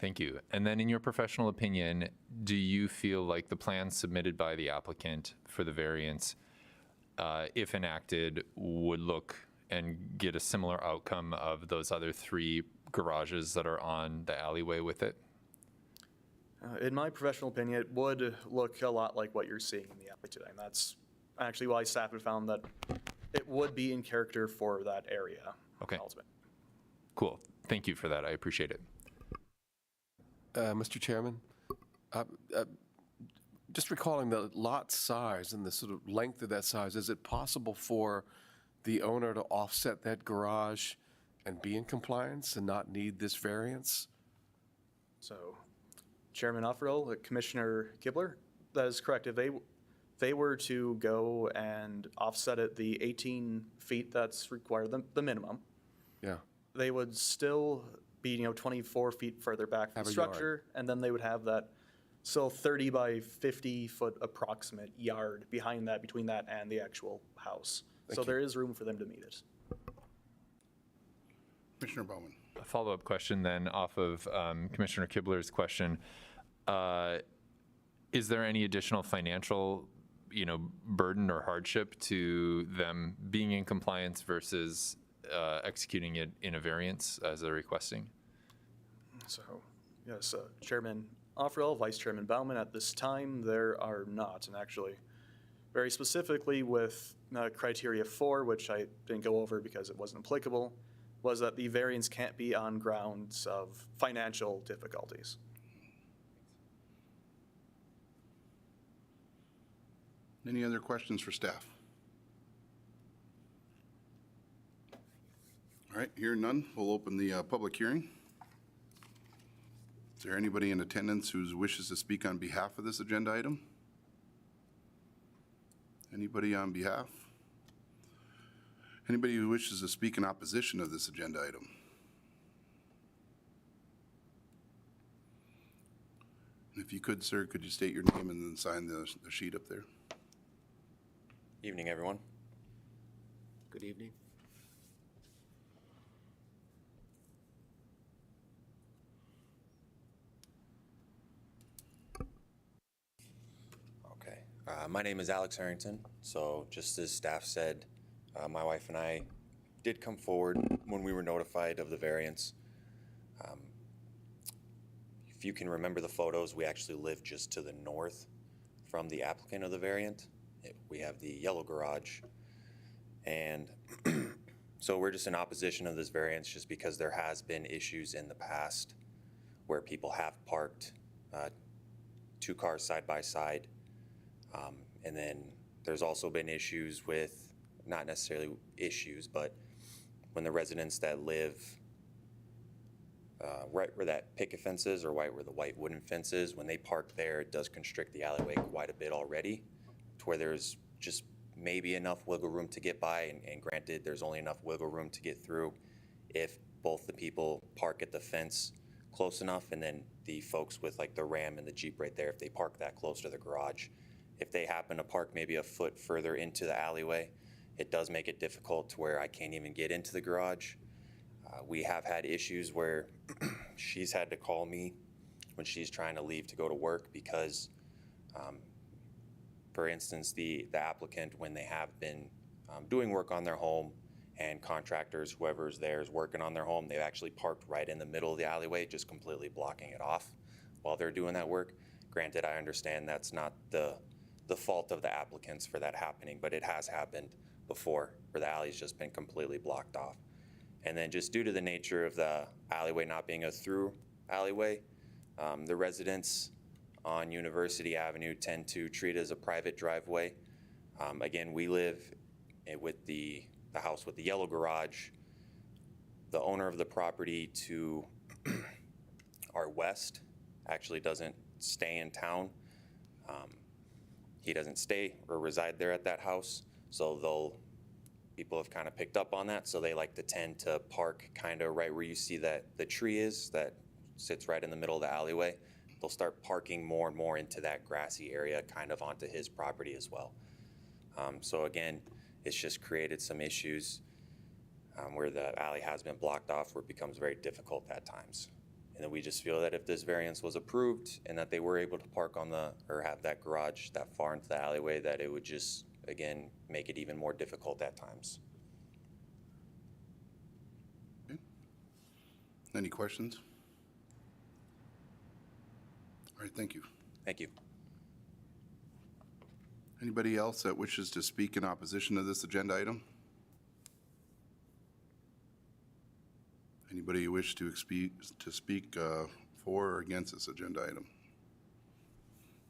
D: Thank you. And then in your professional opinion, do you feel like the plan submitted by the applicant for the variance, if enacted, would look and get a similar outcome of those other 3 garages that are on the alleyway with it?
J: In my professional opinion, it would look a lot like what you're seeing in the alley today. And that's actually why staff had found that it would be in character for that area.
D: Okay.
J: Ultimately.
D: Cool. Thank you for that. I appreciate it.
M: Mr. Chairman, just recalling the lot size and the sort of length of that size, is it possible for the owner to offset that garage and be in compliance and not need this variance?
J: So, Chairman Offerall, Commissioner Kibler, that is correct. If they were to go and offset it the 18 feet that's required, the minimum,
M: Yeah.
J: they would still be 24 feet further back from
M: Have
J: the
M: a yard.
J: structure, and then they would have that 30 by 50 foot approximate yard behind that, between that and the actual house.
M: Thank
J: So
M: you.
J: there is room for them to meet it.
E: Commissioner Baumann.
D: A follow-up question then off of Commissioner Kibler's question. Is there any additional financial, burden or hardship to them being in compliance versus executing it in a variance as they're requesting?
J: So, yes, Chairman Offerall, Vice Chairman Baumann, at this time, there are not. And actually, very specifically with criteria 4, which I didn't go over because it wasn't applicable, was that the variance can't be on grounds of financial difficulties.
E: Any other questions for staff? All right, hearing none, we'll open the public hearing. Is there anybody in attendance who wishes to speak on behalf of this agenda item? Anybody on behalf? Anybody who wishes to speak in opposition of this agenda item? If you could, sir, could you state your name and then sign the sheet up there?
O: Evening, everyone.
L: Good evening.
O: Okay. My name is Alex Harrington. So just as staff said, my wife and I did come forward when we were notified of the variance. If you can remember the photos, we actually live just to the north from the applicant of the variant. We have the yellow garage. And so we're just in opposition of this variance just because there has been issues in the past where people have parked two cars side by side. And then there's also been issues with, not necessarily issues, but when the residents that live right where that picket fence is, or right where the white wooden fence is, when they park there, it does constrict the alleyway quite a bit already, to where there's just maybe enough wiggle room to get by, and granted, there's only enough wiggle room to get through if both the people park at the fence close enough, and then the folks with like the Ram and the Jeep right there, if they park that close to the garage. If they happen to park maybe a foot further into the alleyway, it does make it difficult to where I can't even get into the garage. We have had issues where she's had to call me when she's trying to leave to go to work because, for instance, the applicant, when they have been doing work on their home and contractors, whoever's there is working on their home, they've actually parked right in the middle of the alleyway, just completely blocking it off while they're doing that work. Granted, I understand that's not the fault of the applicants for that happening, but it has happened before where the alley's just been completely blocked off. And then just due to the nature of the alleyway not being a through alleyway, the residents on University Avenue tend to treat it as a private driveway. Again, we live with the house with the yellow garage. The owner of the property to our west actually doesn't stay in town. He doesn't stay or reside there at that house, so people have kind of picked up on that, so they like to tend to park kind of right where you see that the tree is that sits right in the middle of the alleyway. They'll start parking more and more into that grassy area, kind of onto his property as well. So again, it's just created some issues where the alley has been blocked off, where it becomes very difficult at times. And then we just feel that if this variance was approved and that they were able to park on or have that garage that far into the alleyway, that it would just, again, make it even more difficult at times.
E: Okay. Any questions? All right, thank you.
O: Thank you.
E: Anybody else that wishes to speak in opposition to this agenda item? Anybody who wish to speak for or against this agenda item?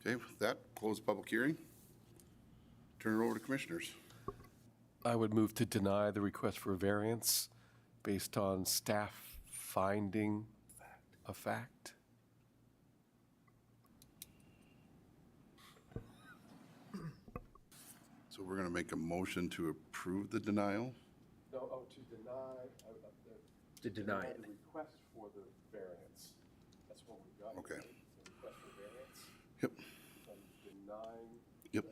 E: Okay, with that, close the public hearing. Turn it over to commissioners.
M: I would move to deny the request for a variance based on staff finding a fact.
E: So we're going to make a motion to approve the denial.
G: No, to deny.
L: To deny it.
G: The request for the variance. That's what we got.
E: Okay.
G: Right? The request for variance.
E: Yep,
G: And denying.
E: yep,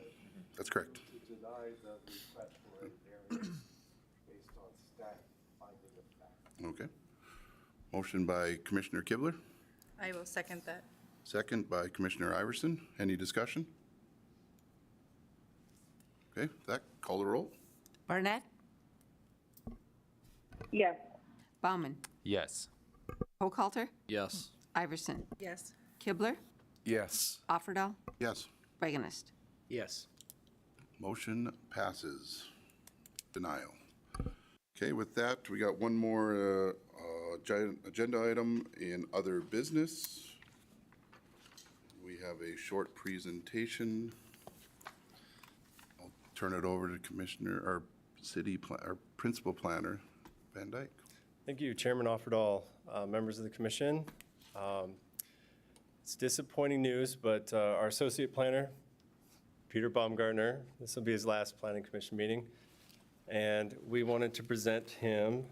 E: that's correct.
G: To deny the request for a variance based on staff finding of fact.
E: Okay. Motion by Commissioner Kibler,
B: I will second that.
E: second by Commissioner Iverson. Any discussion? Okay, with that, call the roll.
C: Barnett,
F: Yes.
C: Bauman,
D: Yes.
C: Hochhalter,
K: Yes.
C: Iverson,
B: Yes.
C: Kibler,
M: Yes.
C: Offerdahl,
E: Yes.
C: Reganist.
L: Yes.
E: Motion passes. Denial. Okay, with that, we got one more agenda item in other business. We have a short presentation. I'll turn it over to Commissioner, our our Principal Planner, Van Dyke.
I: Thank you, Chairman Offerdahl, members of the commission. It's disappointing news, but our associate planner, Peter Baumgartner, this will be his last planning commission meeting. And we wanted to present him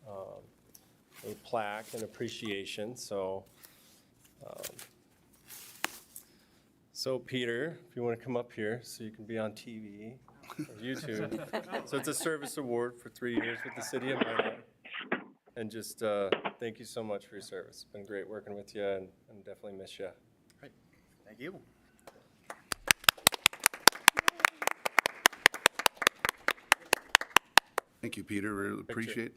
I: a plaque and appreciation. So Peter, if you want to come up here so you can be on TV or YouTube. So it's a service award for 3 years with the city of Minot. And just thank you so much for your service. It's been great working with you and definitely miss you.
J: Right. Thank you.
E: Thank you, Peter. Really appreciate.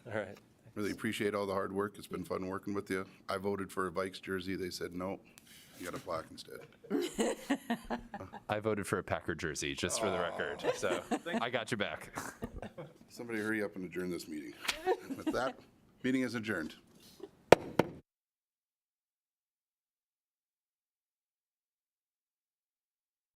I: All right.
E: Really appreciate all the hard work. It's been fun working with you. I voted for a Vikes jersey. They said, no, you got a plaque instead.
D: I voted for a Packer jersey, just for the record, so I got you back.
E: Somebody hurry up and adjourn this meeting. With that, meeting is adjourned.